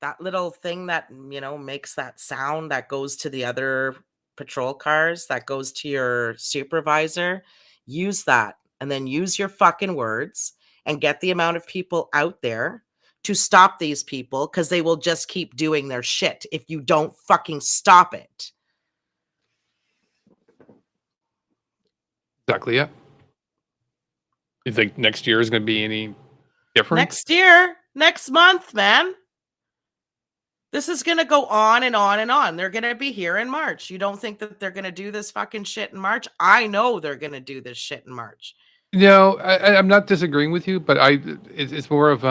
That little thing that, makes that sound that goes to the other patrol cars, that goes to your supervisor, use that, and then use your fucking words and get the amount of people out there to stop these people, because they will just keep doing their shit if you don't fucking stop it. exactly, yeah. You think next year is going to be any different? Next year, next month, man. This is going to go on and on and on. They're going to be here in March. You don't think that they're going to do this fucking shit in March? I know they're going to do this shit in March. No, I'm not disagreeing with you, but it's more of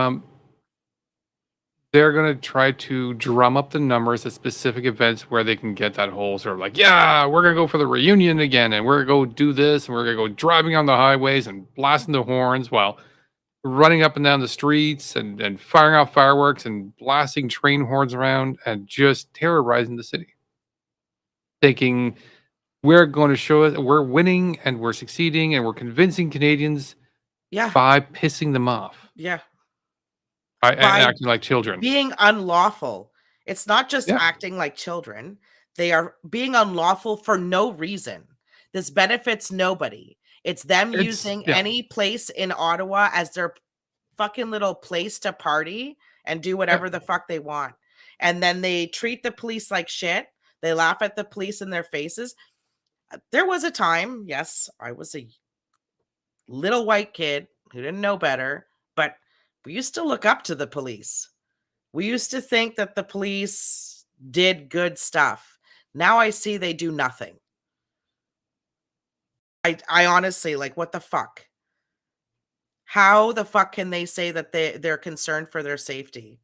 they're going to try to drum up the numbers at specific events where they can get that whole sort of like, yeah, we're going to go for the reunion again, and we're going to go do this, and we're going to go driving on the highways and blasting the horns while running up and down the streets and firing off fireworks and blasting train horns around and just terrorizing the city. Thinking we're going to show it, we're winning and we're succeeding and we're convincing Canadians Yeah. by pissing them off. Yeah. And by acting like children. being unlawful. It's not just Yeah. acting like children. They are being unlawful for no reason. This benefits nobody. It's them using any place in Ottawa as their fucking little place to party and do whatever the fuck they want. And then they treat the police like shit. They laugh at the police in their faces. There was a time, yes, I was a little white kid who didn't know better, but we used to look up to the police. We used to think that the police did good stuff. Now I see they do nothing. I honestly, like, what the fuck? How the fuck can they say that they're concerned for their safety?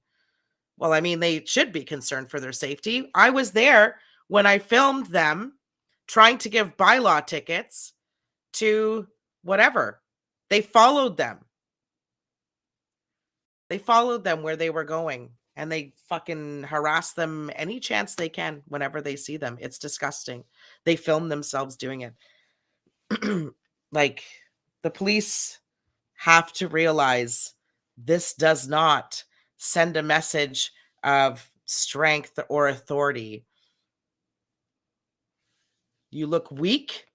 Well, I mean, they should be concerned for their safety. I was there when I filmed them trying to give bylaw tickets to whatever. They followed them. They followed them where they were going, and they fucking harass them any chance they can whenever they see them. It's disgusting. They film themselves doing it. Like, the police have to realize this does not send a message of strength or authority. You look weak.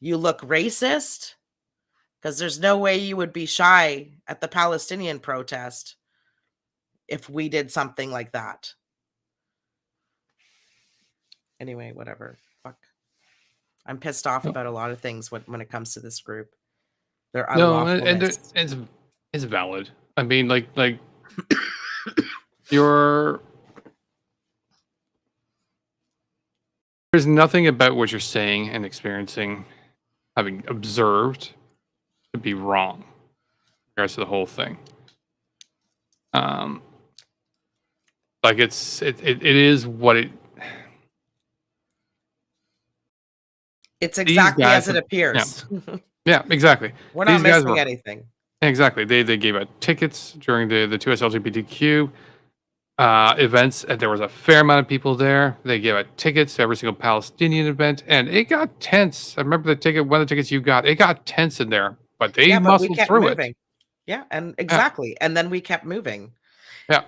You look racist. Because there's no way you would be shy at the Palestinian protest if we did something like that. Anyway, whatever. Fuck. I'm pissed off about a lot of things when it comes to this group. They're unlawfulness. And it's valid. I mean, like there's nothing about what you're saying and experiencing, having observed, to be wrong in regards to the whole thing. Like it is what it. It's exactly as it appears. Yeah, exactly. We're not missing anything. Exactly. They gave out tickets during the 2S LGBTQ events, and there was a fair amount of people there. They gave out tickets to every single Palestinian event, and it got tense. I remember one of the tickets you got. It got tense in there, but they muscled through it. Yeah, and exactly. And then we kept moving. Yeah.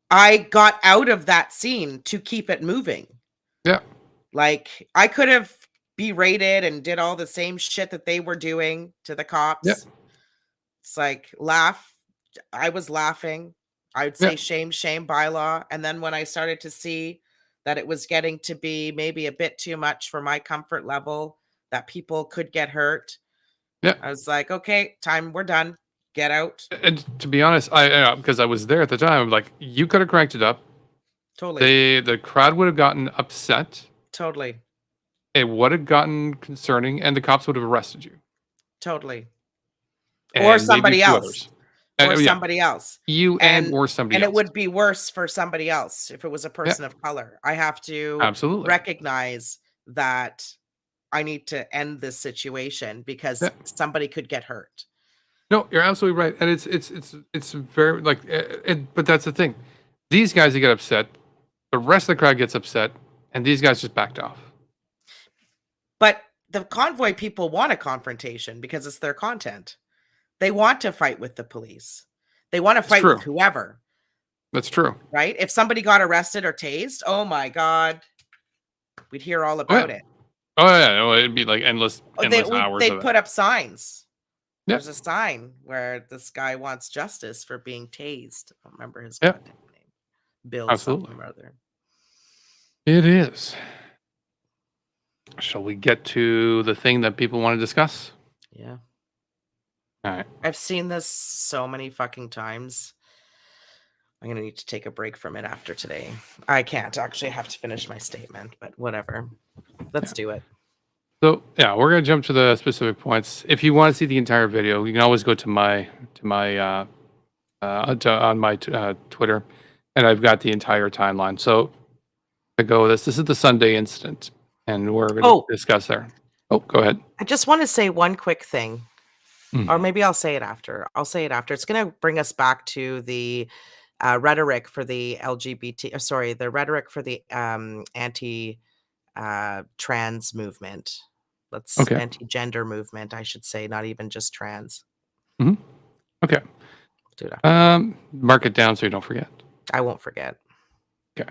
I got out of that scene to keep it moving. Yeah. Like, I could have berated and did all the same shit that they were doing to the cops. Yeah. It's like, laugh. I was laughing. I would say shame, bylaw. And then when I started to see that it was getting to be maybe a bit too much for my comfort level, that people could get hurt. Yeah. I was like, okay, we're done. Get out. And to be honest, because I was there at the time, I'm like, you could have cranked it up. Totally. The crowd would have gotten upset. Totally. It would have gotten concerning, and the cops would have arrested you. Totally. And or somebody else. Or yeah. somebody else. You or somebody else. And it would be worse for somebody else if it was a person of color. I have to recognize that I need to end this situation because somebody could get hurt. No, you're absolutely right. And it's very like, but that's the thing. These guys, they get upset. The rest of the crowd gets upset, and these guys just backed off. But the convoy people want a confrontation because it's their content. They want to fight with the police. They want to fight with whoever. That's true. Right? If somebody got arrested or tased, oh my God, we'd hear all about it. Oh yeah, no, it'd be like endless hours. They'd put up signs. Yep. There's a sign where this guy wants justice for being tased. I don't remember his goddamn name. Bill something or other. It is. Shall we get to the thing that people want to discuss? Yeah. All right. I've seen this so many fucking times. I'm going to need to take a break from it after today. I can't actually. I have to finish my statement, but whatever. Let's do it. So, yeah, we're going to jump to the specific points. If you want to see the entire video, you can always go to my Twitter, and I've got the entire timeline. So, I go with this. This is the Sunday incident, and we're going to discuss there. Oh, go ahead. I just want to say one quick thing. Or maybe I'll say it after. It's going to bring us back to the rhetoric for the the rhetoric for the anti-trans movement. Anti-gender movement, I should say, not even just trans. Okay. Do it after. Mark it down so you don't forget. I won't forget. Okay.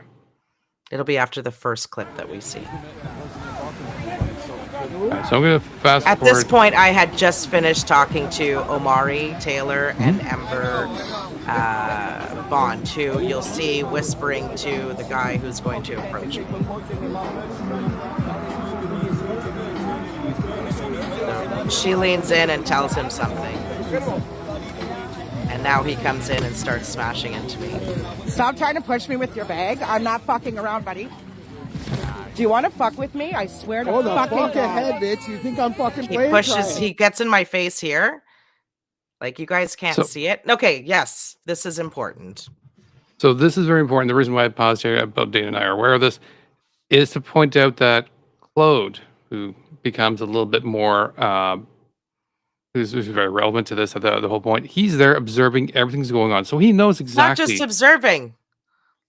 It'll be after the first clip that we see. Right, so I'm going to fast At forward. this point, I had just finished talking to Omari Taylor and Ember Bond, who you'll see whispering to the guy who's going to approach me. So she leans in and tells him something. And now he comes in and starts smashing into me. Stop trying to push me with your bag. I'm not fucking around, buddy. Do you want to fuck with me? I swear to fucking fuck God. ahead, bitch. You think I'm fucking He playing? pushes, he gets in my face here. Like, you guys can't see it. Okay, yes, this is important. So this is very important. The reason why I paused here, both Dana and I are aware of this, is to point out that Claude, who becomes a little bit more, who's very relevant to this, the whole point, he's there observing everything's going on. So he knows exactly. Not just observing.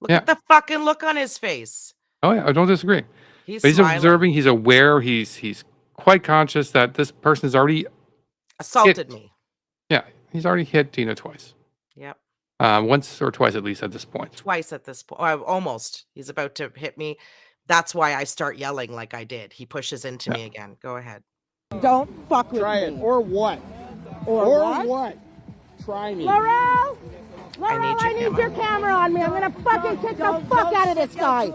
Look at the fucking look on his face. Oh yeah, I don't disagree. He's But he's smiling. observing, he's aware, he's quite conscious that this person has already Assaulted me. Yeah, he's already hit Tina twice. Yep. Once or twice at least at this point. Twice at this point. Almost. He's about to hit me. That's why I start yelling like I did. He pushes into me again. Go ahead. Don't fuck with Try me. it. Or what? Or what? Try me. Laurel! I need I need your camera on me. I'm gonna fucking kick the fuck out of this guy.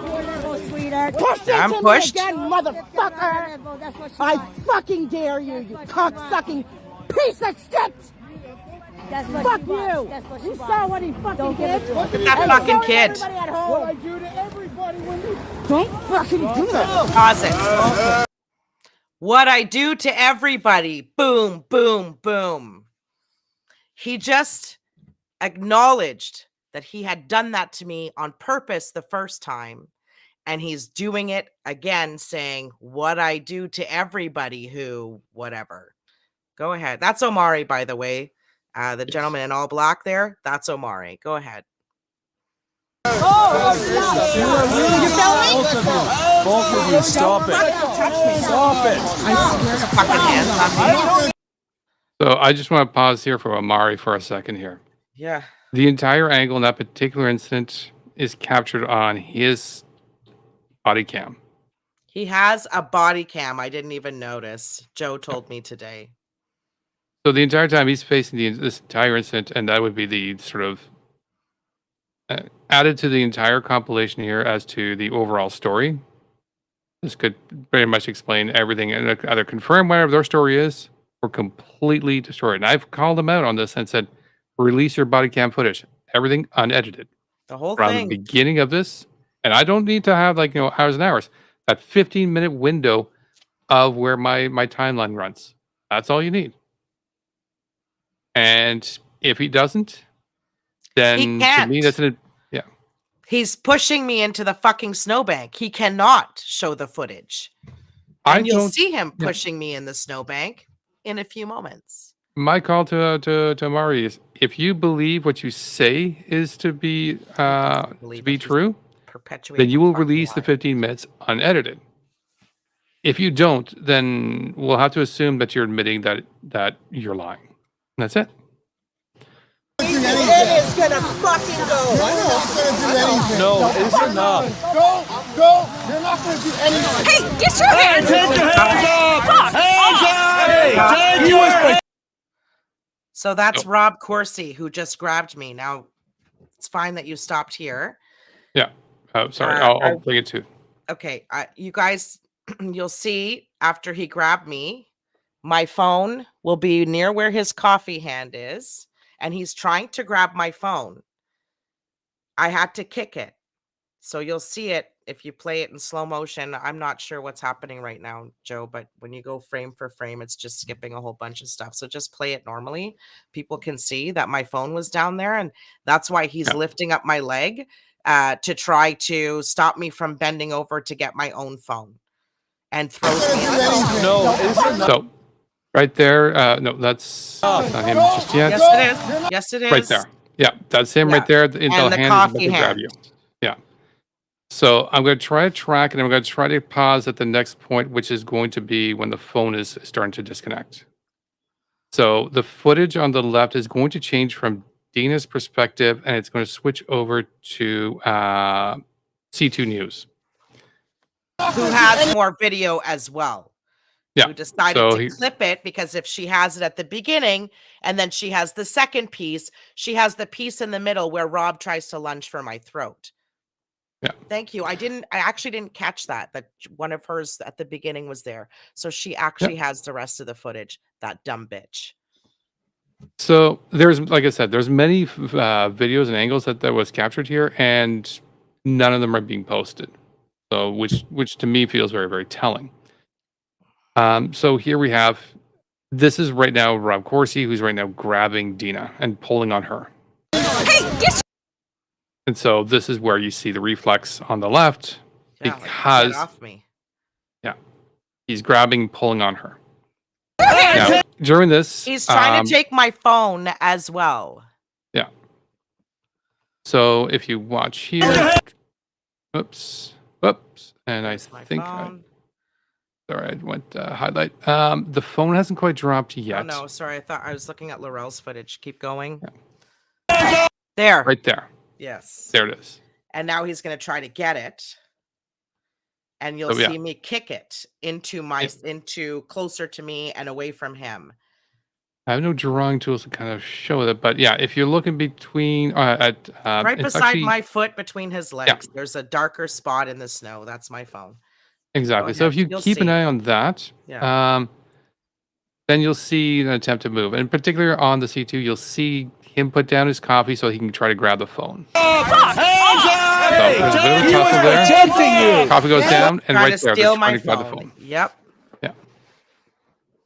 Push I'm into pushed. me again, motherfucker! I fucking dare you, you cocksucking piece of shit! Fuck you! You saw what he fucking did? Look at that fucking kid. What I do to everybody when they... Don't fucking do that. Pause it. What I do to everybody. Boom, boom, boom. He just acknowledged that he had done that to me on purpose the first time. And he's doing it again, saying, what I do to everybody who, whatever. Go ahead. That's Omari, by the way. The gentleman in all black there, that's Omari. Go ahead. You filming? Both of you, stop it. Stop it. I swear to fucking hands on me. So I just want to pause here for Omari for a second here. Yeah. The entire angle in that particular incident is captured on his body cam. He has a body cam. I didn't even notice. Joe told me today. So the entire time he's facing this entire incident, and that would be the sort of added to the entire compilation here as to the overall story. This could very much explain everything and either confirm whatever their story is or completely destroy it. And I've called them out on this and said, release your body cam footage, everything unedited. The whole From thing. the beginning of this, and I don't need to have hours and hours. That 15-minute window of where my timeline runs. That's all you need. And if he doesn't, then He to me can't. that's yeah. He's pushing me into the fucking snowbank. He cannot show the footage. I And you'll don't- see him yeah. pushing me in the snowbank in a few moments. My call to Amari is: if you believe what you say is to be true, then you will release the 15 minutes unedited. If you don't, then we'll have to assume that you're admitting that you're lying. And that's it. It is gonna fucking go. I know it's gonna do anything. No, it's enough. Go. You're not gonna do anything. Hey, get your hands Take your hands off. Fuck. Hands off. Hey, Take your hands. So that's Rob Corsi who just grabbed me. Now, it's fine that you stopped here. Yeah. Sorry. Uh, I'll bring it to. Okay, you guys, you'll see after he grabbed me, my phone will be near where his coffee hand is, and he's trying to grab my phone. I had to kick it. So you'll see it if you play it in slow motion. I'm not sure what's happening right now, Joe, but when you go frame for frame, it's just skipping a whole bunch of stuff. So just play it normally. People can see that my phone was down there, and that's why he's lifting up my leg to try to stop me from bending over to get my own phone, and throws me in the No, So, right there. No, that's not him just yet. Yes, it is. Yes, it is. Right there. Yeah, that's him right there. Until And the hand is coffee about to grab hand. you. Yeah. So I'm going to try to track, and I'm going to try to pause at the next point, which is going to be when the phone is starting to disconnect. So the footage on the left is going to change from Deana's perspective, and it's going to switch over to C2 News. Who has more video as well. Yeah. Who decided So to clip it, because if she has it at the beginning and then she has the second piece, she has the piece in the middle where Rob tries to lunge for my throat. Yeah. Thank you. I actually didn't catch that one of hers at the beginning was there. So she actually has the rest of the footage. That dumb bitch. So there's, like I said, there's many videos and angles that was captured here, and none of them are being posted. So which to me feels very, very telling. So here we have, this is right now Rob Corsi, who's right now grabbing Deana and pulling on her. And so this is where you see the reflex on the left, because get off me. Yeah, he's grabbing, pulling on her. Now, during this, He's trying to take my phone as well. Yeah. So if you watch here, oops, and I think, sorry, I went highlight. The phone hasn't quite dropped yet. Oh no, sorry. I thought I was looking at Laurel's footage. Keep going. There. Right there. Yes. There it is. And now he's going to try to get it. And you'll see me kick it into closer to me and away from him. I have no drawing tools to kind of show that, but yeah, if you're looking between right beside my foot between his legs, there's a darker spot in the snow. That's my phone. Exactly. So if you'll keep an eye on that, then you'll see an attempt to move. And in particular on the C2, you'll see him put down his coffee so he can try to grab the phone. So there's a bit of a tussle there. Coffee goes down, and right there, they're trying to grab the phone. Yep. Yeah.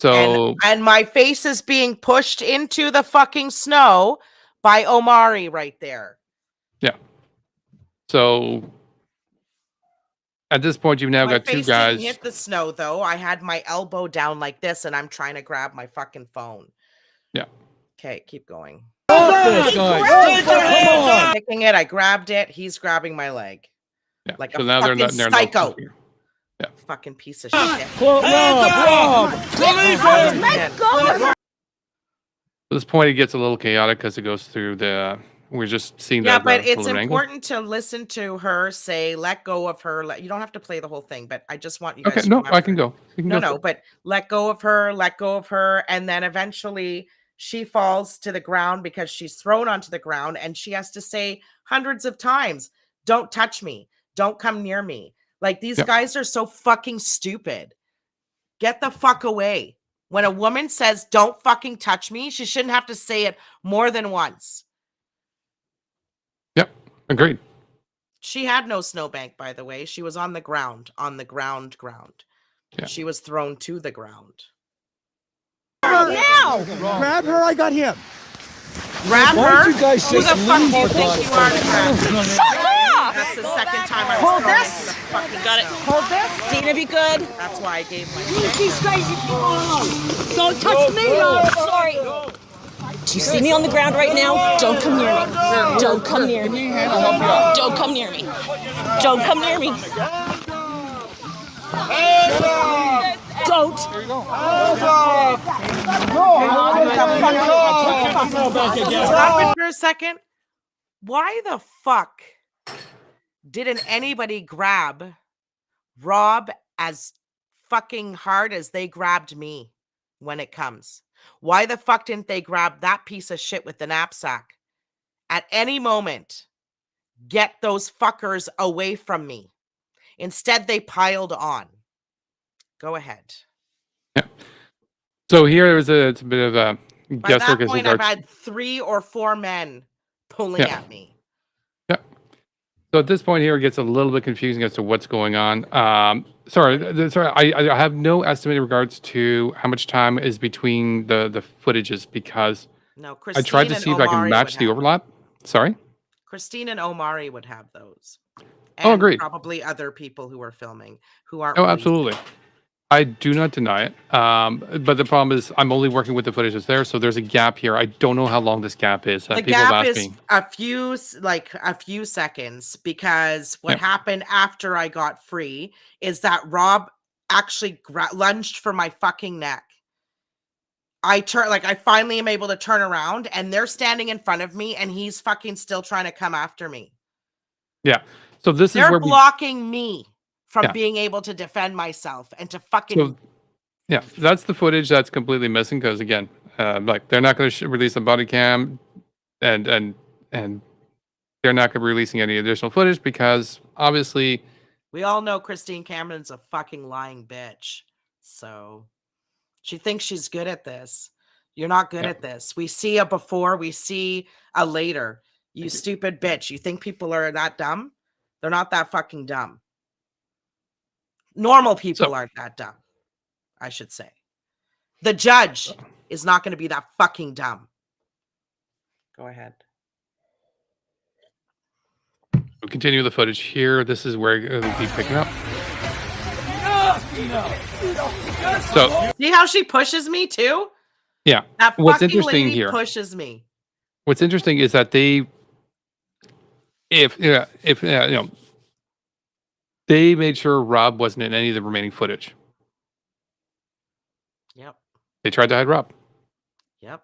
So and my face is being pushed into the fucking snow by Omari right there. Yeah. So at this point, you've now got two guys. Didn't hit the snow though. I had my elbow down like this, and I'm trying to grab my fucking phone. Yeah. Okay, keep going. This guy. Picking it, I grabbed it. He's grabbing my leg. Yeah. Like so a now fucking they're psycho. Yeah. Fucking piece of shit. Rob, Let go. At this point, it gets a little chaotic because it goes through the. We're just seeing Yeah, that. but it's important to listen to her say, "Let go of her." You don't have to play the whole thing, but I just want you guys. Okay, to no, remember. I can go. No, but let go of her. Let go of her, and then eventually she falls to the ground because she's thrown onto the ground, and she has to say hundreds of times, "Don't touch me. Don't come near me." Like these guys are so fucking stupid. Get the fuck away. When a woman says, "Don't fucking touch me," she shouldn't have to say it more than once. Yep, agreed. She had no snowbank, by the way. She was on the ground. Yeah. She was thrown to the ground. Now! Grab her, I got him. Grab Why her? don't you guys Who just the fuck do you leave think for you are to grab her? Fuck off! That's the second time I was Hold thrown this. into the fucking Got it. snow. Hold this. Dina, be good. That's why I gave my Leave these crazy people alone. Don't touch me, Rob. Sorry. Do you see me on the ground right now? Don't come near me. Don't come near me. Don't come near me. Don't come near me. Don't. Stop it for a second. Why the fuck didn't anybody grab Rob as fucking hard as they grabbed me when it comes? Why the fuck didn't they grab that piece of shit with the knapsack? At any moment, get those fuckers away from me. Instead, they piled on. Go ahead. Yeah. So here it's a bit of a By guesswork that as point, I've regards. had 3 or 4 men pulling at me. Yeah. So at this point here, it gets a little bit confusing as to what's going on. Sorry. I have no estimate in regards to how much time is between the footages because No, I tried to Christine see and if I can Omari match would the have overlap. Sorry. Christine and Omari would have those. Oh, agreed. Probably other people who are filming who aren't. Oh, releasing. absolutely. I do not deny it. But the problem is I'm only working with the footage that's there, so there's a gap here. I don't know how long this gap is. The People have gap asked is me. a few seconds because what happened after I got free is that Rob actually lunged for my fucking neck. I finally am able to turn around and they're standing in front of me and he's fucking still trying to come after me. Yeah. So this is They're where blocking me from Yeah. being able to defend myself and to fucking. So, yeah, that's the footage that's completely missing because again, like they're not going to release a body cam, and they're not going to be releasing any additional footage because obviously, We all know Christine Cameron's a fucking lying bitch. So she thinks she's good at this. You're not good at this. We see a before, we see a later. You stupid bitch. You think people are that dumb? They're not that fucking dumb. Normal people aren't that dumb, I should say. The judge is not going to be that fucking dumb. Go ahead. we'll continue the footage here. This is where it'll be picking up. So see how she pushes me too? Yeah. That What's fucking interesting lady here? pushes me. What's interesting is that they made sure Rob wasn't in any of the remaining footage. Yep. They tried to hide Rob. Yep.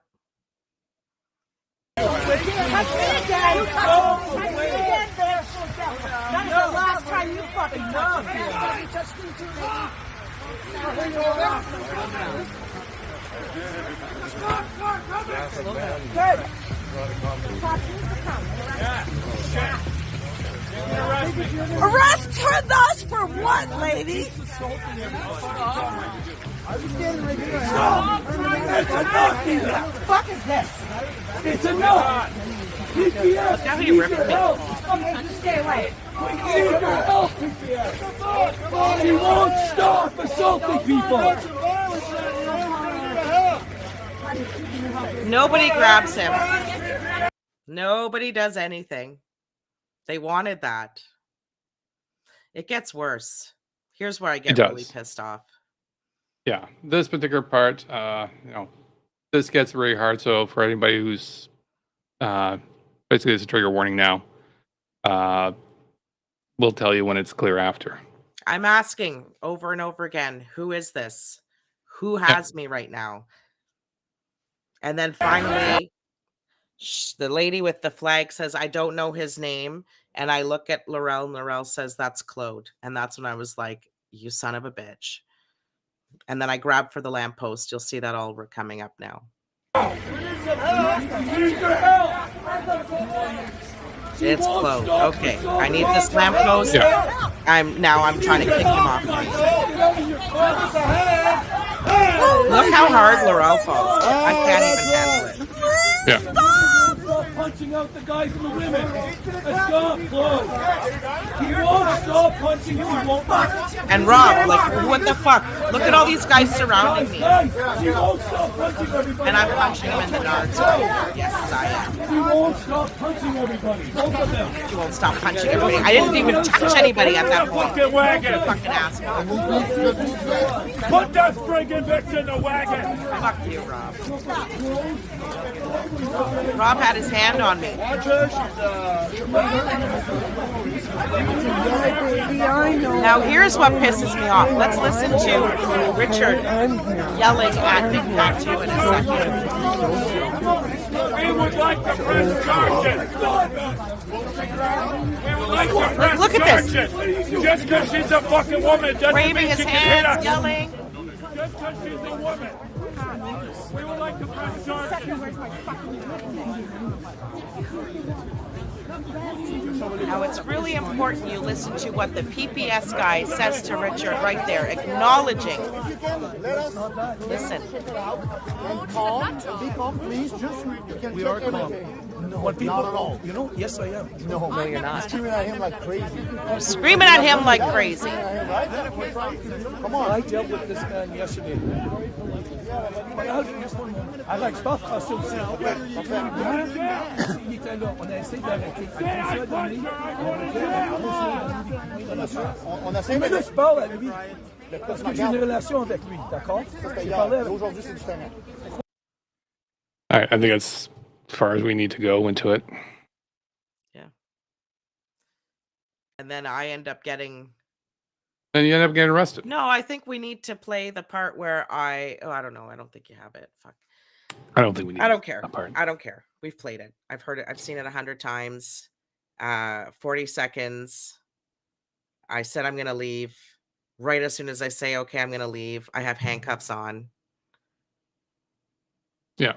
Arrest us for what, lady? What the fuck is this? It's enough! CPS! Now he ripped me. Okay, just stay away. We need your help, CPS! She won't stop assaulting people! Nobody grabs him. Nobody does anything. They wanted that. It gets worse. Here's where I get really pissed off. Yeah, this particular part, this gets very hard. So for anybody who's basically it's a trigger warning now, we'll tell you when it's clear after. I'm asking over and over again, who is this? Who has me right now? And then finally, the lady with the flag says, I don't know his name. And I look at Laurel, and Laurel says, that's Claude. And that's when I was like, you son of a bitch. And then I grabbed for the lamppost. You'll see that all coming up now. It's Claude. Okay. I need this lamppost. Yeah. I'm trying to kick him off. Look how hard Laurel falls. I can't even handle it. Yeah. Stop punching out the guys and the women. Stop, Claude. He won't stop punching you. He won't. And Rob, like, what the fuck? Look at all these guys surrounding me. He won't stop punching everybody. And I'm punching him in the nards. Yes, I am. He won't stop punching everybody. Both of them. He won't stop punching everybody. I didn't even touch anybody at that point. Fucking wagon. Fucking asshole. Put that friggin' bitch in the wagon. Fuck you, Rob. Rob had his hand on me. Now here's what pisses me off. Let's listen to Richard yelling at Big Tattoo in a second. We would like to press charges. Look at this. Just because she's a fucking woman doesn't Waving mean his she can hit hands, us. yelling. Just because she's a woman. We would like to press charges. Now it's really important you listen to what the PPS guy says to Richard right there, acknowledging. Listen. Calm. Be calm, please. We are calm. When people, yes, I am. No, you're not. Screaming at him like crazy. Screaming at him like crazy. Come on. I dealt with this man yesterday. I like stuff. On a essayé de je parle à lui. Parce que j'ai une relation avec lui, d'accord? Aujourd'hui, c'est différent. All right, I think that's as far as we need to go into it. Yeah. And then I end up getting. And you end up getting arrested. No, I think we need to play the part where I don't know. I don't think you have it. Fuck. I don't think we need I don't care. that part. I don't care. We've played it. I've heard it. I've seen it 100 times. 40 seconds. I said I'm going to leave. Right as soon as I say, okay, I'm going to leave, I have handcuffs on. Yeah.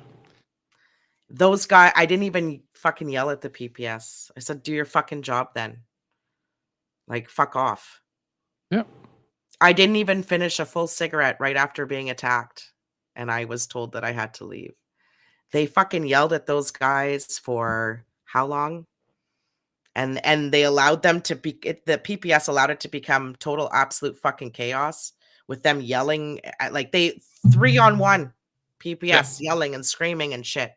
Those guys, I didn't even fucking yell at the PPS. I said, do your fucking job then. Like, fuck off. Yeah. I didn't even finish a full cigarette right after being attacked. And I was told that I had to leave. They fucking yelled at those guys for how long? And they allowed them to be, the PPS allowed it to become total absolute fucking chaos with them yelling at, like, they 3-on-1 PPS yelling and screaming and shit.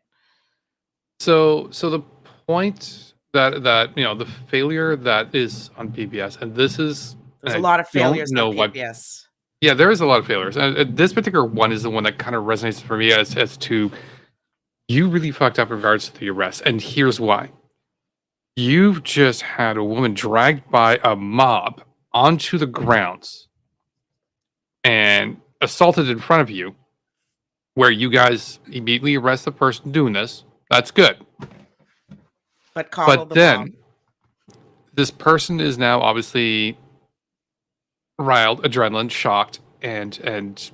So the point that you know, the failure that is on PBS, and this is, There's and a I lot of don't failures know on what. PPS. Yeah, there is a lot of failures, and this particular one is the one that kind of resonates for me as to, you really fucked up in regards to the arrest, and here's why. You've just had a woman dragged by a mob onto the grounds and assaulted in front of you, where you guys immediately arrest the person doing this. That's good. But coddle But the then mob. this person is now obviously riled, adrenaline, shocked, and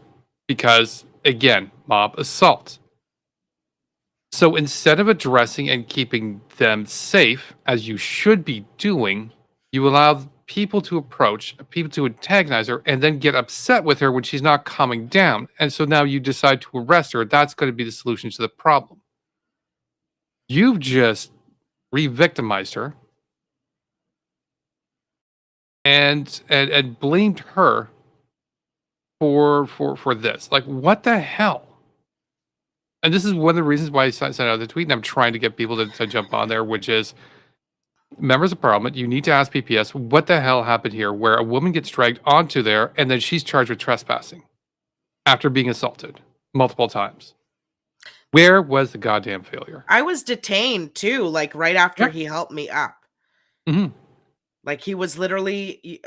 because, again, mob assault. So instead of addressing and keeping them safe, as you should be doing, you allow people to approach, people to antagonize her, and then get upset with her when she's not calming down. And so now you decide to arrest her. That's going to be the solution to the problem. You've just re-victimized her and blamed her for this. Like, what the hell? And this is one of the reasons why I sent out the tweet, and I'm trying to get people to jump on there, which is, members of parliament, you need to ask PPS what the hell happened here, where a woman gets dragged onto there and then she's charged with trespassing after being assaulted multiple times. Where was the goddamn failure? I was detained too, like right after he helped me up. Mm-hmm. Like, he was literally,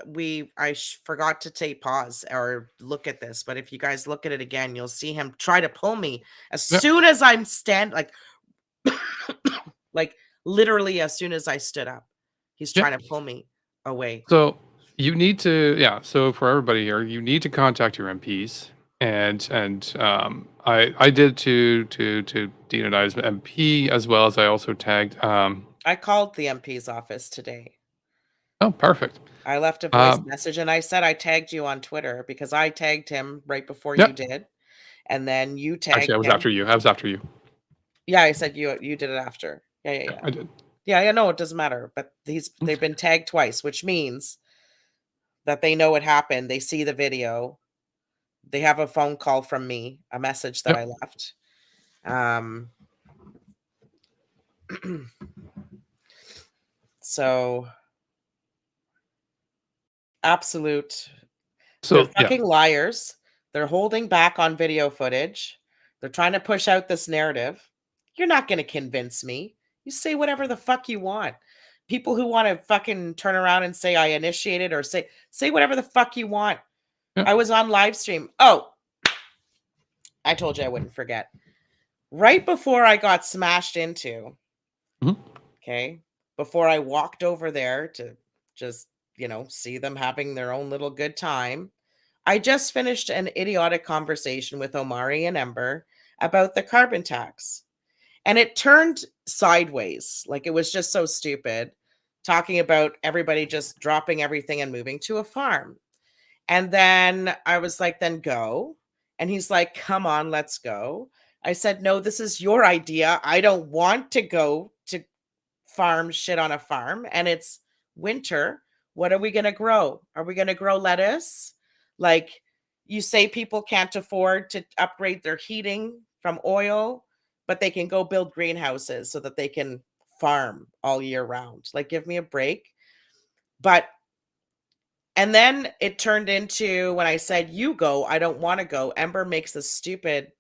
I forgot to take pause or look at this, but if you guys look at it again, you'll see him try to pull me as soon as I'm like literally as soon as I stood up, he's trying to pull me away. So you need to, so for everybody here, you need to contact your MPs. And I did to Deana Joe's MP, as well as I also tagged. I called the MP's office today. Oh, perfect. I left a voice message and I said I tagged you on Twitter because I tagged him right before you did. And then you tagged Actually, I was him. after you. I was after you. Yeah, I said you did it after. Yeah. I did. Yeah, no, it doesn't matter. But they've been tagged twice, which means that they know what happened. They see the video. They have a phone call from me, a message that I left. So absolute. They're fucking liars. They're holding back on video footage. They're trying to push out this narrative. You're not going to convince me. You say whatever the fuck you want. People who want to fucking turn around and say I initiated, or say whatever the fuck you want. I was on live stream. Oh, I told you I wouldn't forget. Right before I got smashed into, okay, before I walked over there to just, see them having their own little good time, I just finished an idiotic conversation with Omari and Ember about the carbon tax. And it turned sideways. Like, it was just so stupid, talking about everybody just dropping everything and moving to a farm. And then I was like, then go. And he's like, come on, let's go. I said, no, this is your idea. I don't want to go to farm shit on a farm. And it's winter. What are we going to grow? Are we going to grow lettuce? Like, you say people can't afford to upgrade their heating from oil, but they can go build greenhouses so that they can farm all year round. Like, give me a break. And then it turned into, when I said, you go, I don't want to go, Ember makes this stupid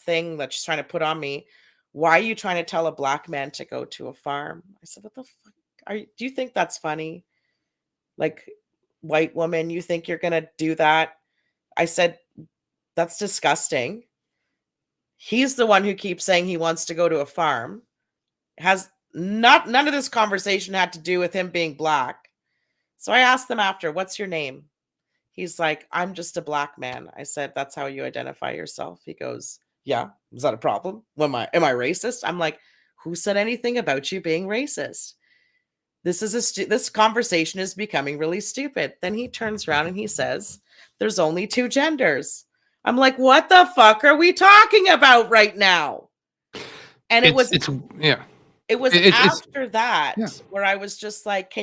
thing that she's trying to put on me. Why are you trying to tell a black man to go to a farm? I said, what the fuck? Do you think that's funny? Like, white woman, you think you're going to do that? I said, that's disgusting. He's the one who keeps saying he wants to go to a farm. None of this conversation had to do with him being black. So I asked them after, what's your name? He's like, I'm just a black man. I said, that's how you identify yourself. He goes, yeah. Is that a problem? Am I racist? I'm like, who said anything about you being racist? This conversation is becoming really stupid. Then he turns around and he says, there's only 2 genders. I'm like, what the fuck are we talking about right now? And it was after that where I was just like,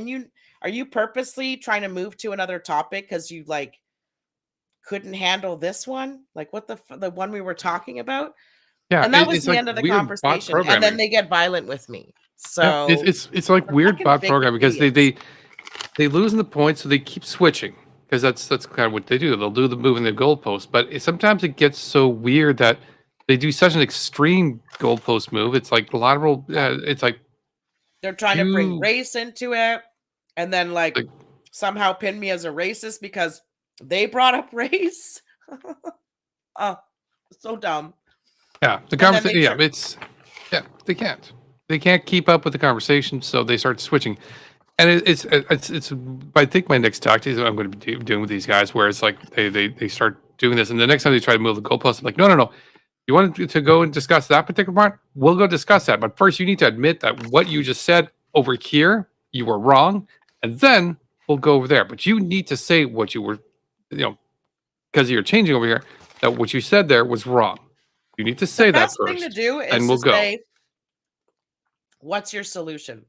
are you purposely trying to move to another topic because you like couldn't handle this one? Like what the one we were talking about? Yeah, and that was it's the like end of the weird bot conversation. And then programming. they get violent with me. Yeah, So it's like weird fucking bot big programming because idiots. they lose in the points, so they keep switching because that's kind of what they do. They'll do the move in the goalpost, but sometimes it gets so weird that they do such an extreme goalpost move. It's like lateral. It's like they're trying to bring race into it, and then like somehow pin me as a racist because they brought up race. Oh, so dumb. Yeah, the conversation. They can't. They can't keep up with the conversation, so they start switching. And it's. I think my next tactic is what I'm going to be doing with these guys, where it's like they start doing this, and the next time they try to move the goalpost, I'm like, no. You want to go and discuss that particular part? We'll go discuss that, but first you need to admit that what you just said over here, you were wrong, and then we'll go over there. But you need to say what you were, because you're changing over here, that what you said there was wrong. You need to say that first. The best thing to do is and we'll to go. say, what's your solution?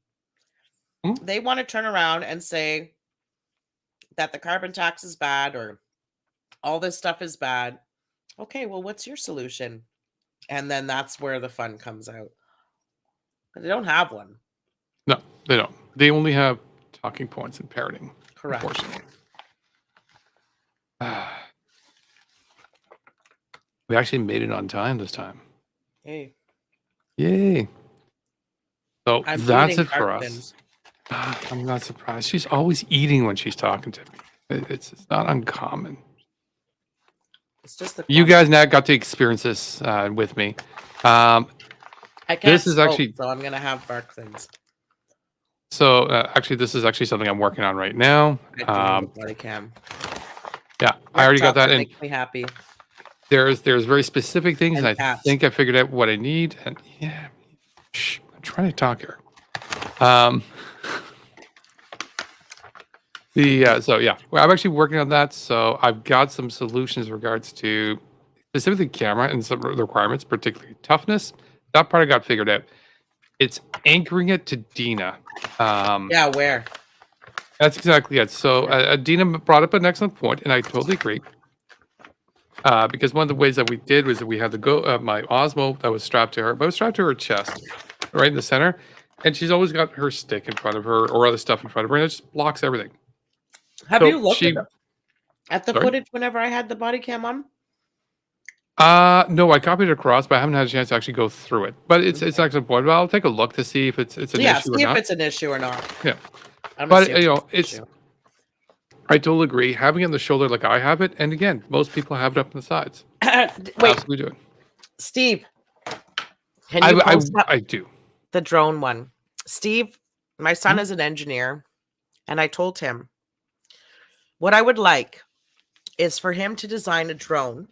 They want to turn around and say that the carbon tax is bad or all this stuff is bad. Okay, well, what's your solution? And then that's where the fun comes out. But they don't have one. No, they don't. They only have talking points and parroting. Correct. Unfortunately. We actually made it on time this time. Hey. Yay. So that's it for Parkins. us. I'm not surprised. She's always eating when she's talking to me. It's not uncommon. It's just the You guys now got to experience this with me. I can't this is smoke, actually so I'm gonna have bark things. so actually this is actually something I'm working on right now. Body cam. Yeah, I already got that in. Makes me happy. There's very specific things, and I cats. think I figured out what I need. And yeah, I'm trying to talk here. So yeah, well, I'm actually working on that. So I've got some solutions in regards to specifically camera and some of the requirements, particularly toughness. That part I got figured out. It's anchoring it to Deana. Yeah, where? That's exactly it. So Deana brought up an excellent point, and I totally agree. Because one of the ways that we did was that we had my Osmo that was strapped to her, but it was strapped to her chest, right in the center, and she's always got her stick in front of her or other stuff in front of her, and it just blocks everything. Have So you looked she- at the Sorry? footage whenever I had the body cam on? No, I copied it across, but I haven't had a chance to actually go through it. But it's an excellent point. But I'll take a look to see if it's an Yeah, issue or see if not. it's an issue or not. Yeah. I'm But assuming an it's issue. I totally agree. Having it on the shoulder like I have it, and again, most people have it up on the sides. Wait, Absolutely do it. Steve, can you post up I do. the drone one? Steve, my son is an engineer, and I told him what I would like is for him to design a drone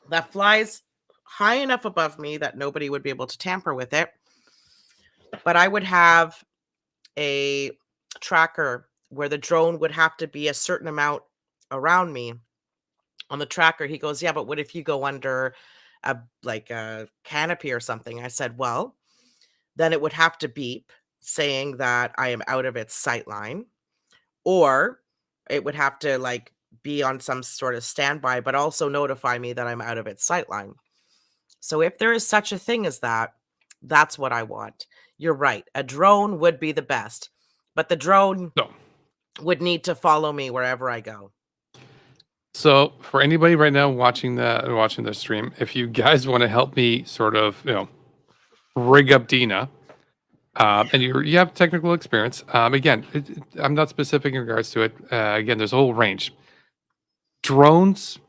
that flies high enough above me that nobody would be able to tamper with it. But I would have a tracker where the drone would have to be a certain amount around me on the tracker. He goes, yeah, but what if you go under a canopy or something? I said, well, then it would have to beep saying that I am out of its sight line, or it would have to be on some sort of standby, but also notify me that I'm out of its sight line. So if there is such a thing as that, that's what I want. You're right. A drone would be the best, but the drone would need to follow me wherever I go. So for anybody right now watching the stream, if you guys want to help me sort of, rig up Deana, and you have technical experience, again, I'm not specific in regards to it. Again, there's a whole range. Drones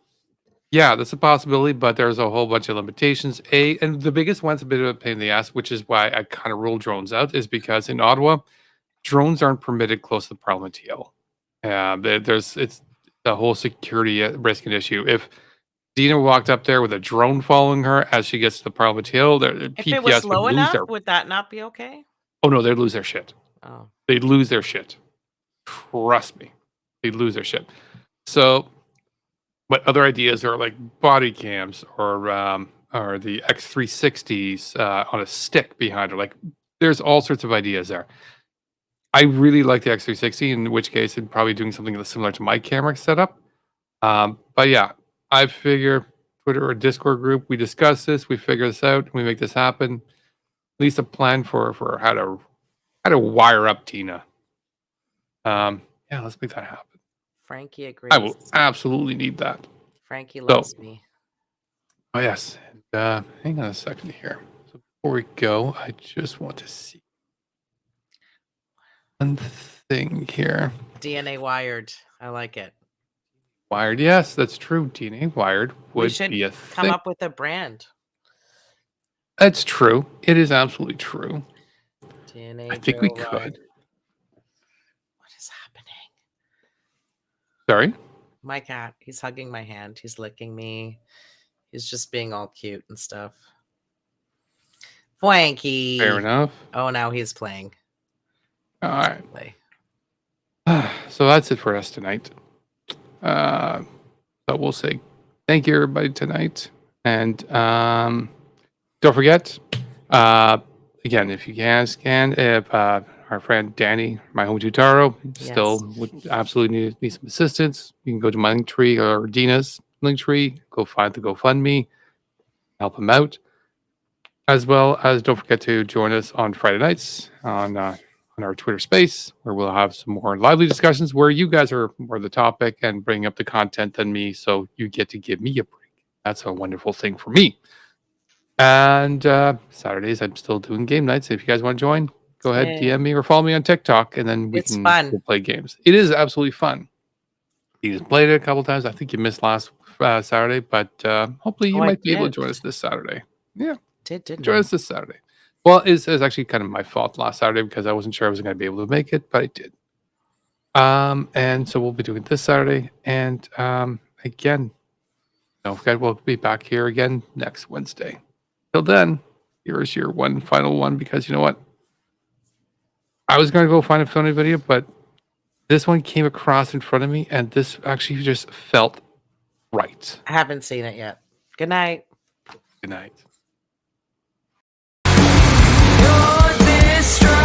Yeah, that's a possibility, but there's a whole bunch of limitations. And the biggest one's a bit of a pain in the ass, which is why I kind of rule drones out, is because in Ottawa, drones aren't permitted close to the Parliament Hill. It's the whole security risk and issue. If Deana walked up there with a drone following her as she gets to the Parliament Hill, If it was PPS would low lose enough, their. would that not be okay? Oh no, they'd lose their shit. Oh. They'd lose their shit. Trust me, they'd lose their shit. So, what other ideas are like body cams or the X360s on a stick behind her? Like, there's all sorts of ideas there. I really like the X360, in which case it'd probably doing something similar to my camera setup. But yeah, I figure Twitter or Discord group, we discuss this, we figure this out, we make this happen. At least a plan for how to wire up Tina. Yeah, let's make that happen. Frankie agrees. I will absolutely need that. Frankie loves me. Oh yes. And, hang on a second here. So before we go, I just want to see one thing here. DNA wired. I like it. Wired, yes, that's true. DNA wired We would should be a come thing. up with a brand. That's true. It is absolutely true. DNA. I think we Joe could. wired. What is happening? Sorry? My cat. He's hugging my hand. He's licking me. He's just being all cute and stuff. Frankie. Fair enough. Oh, now he's playing. All right. Play. So that's it for us tonight. So we'll say thank you everybody tonight. And don't forget, again, if you can, if our friend Danny, my home Tutaro, still would absolutely need some assistance, you can go to my link tree or Dina's link tree, go find the GoFundMe, help him out. As well as don't forget to join us on Friday nights on our Twitter space, where we'll have some more lively discussions where you guys are more the topic and bring up the content than me, so you get to give me a break. That's a wonderful thing for me. And Saturdays, I'm still doing game nights. If you guys want to join, go ahead, DM me or follow me on TikTok, and then It's fun. we'll play games. It is absolutely fun. You just played it a couple times. I think you missed last Saturday, but hopefully you I might be able to did. join us this Saturday. Yeah, Didn't join I? us this Saturday. Well, it's actually kind of my fault last Saturday because I wasn't sure I was going to be able to make it, but I did. And so we'll be doing it this Saturday. And again, don't forget, we'll be back here again next Wednesday. Till then, here's your one final one, because you know what? I was going to go find a funny video, but this one came across in front of me, and this actually just felt right. I haven't seen it yet. Good night. Good night. You're this strong.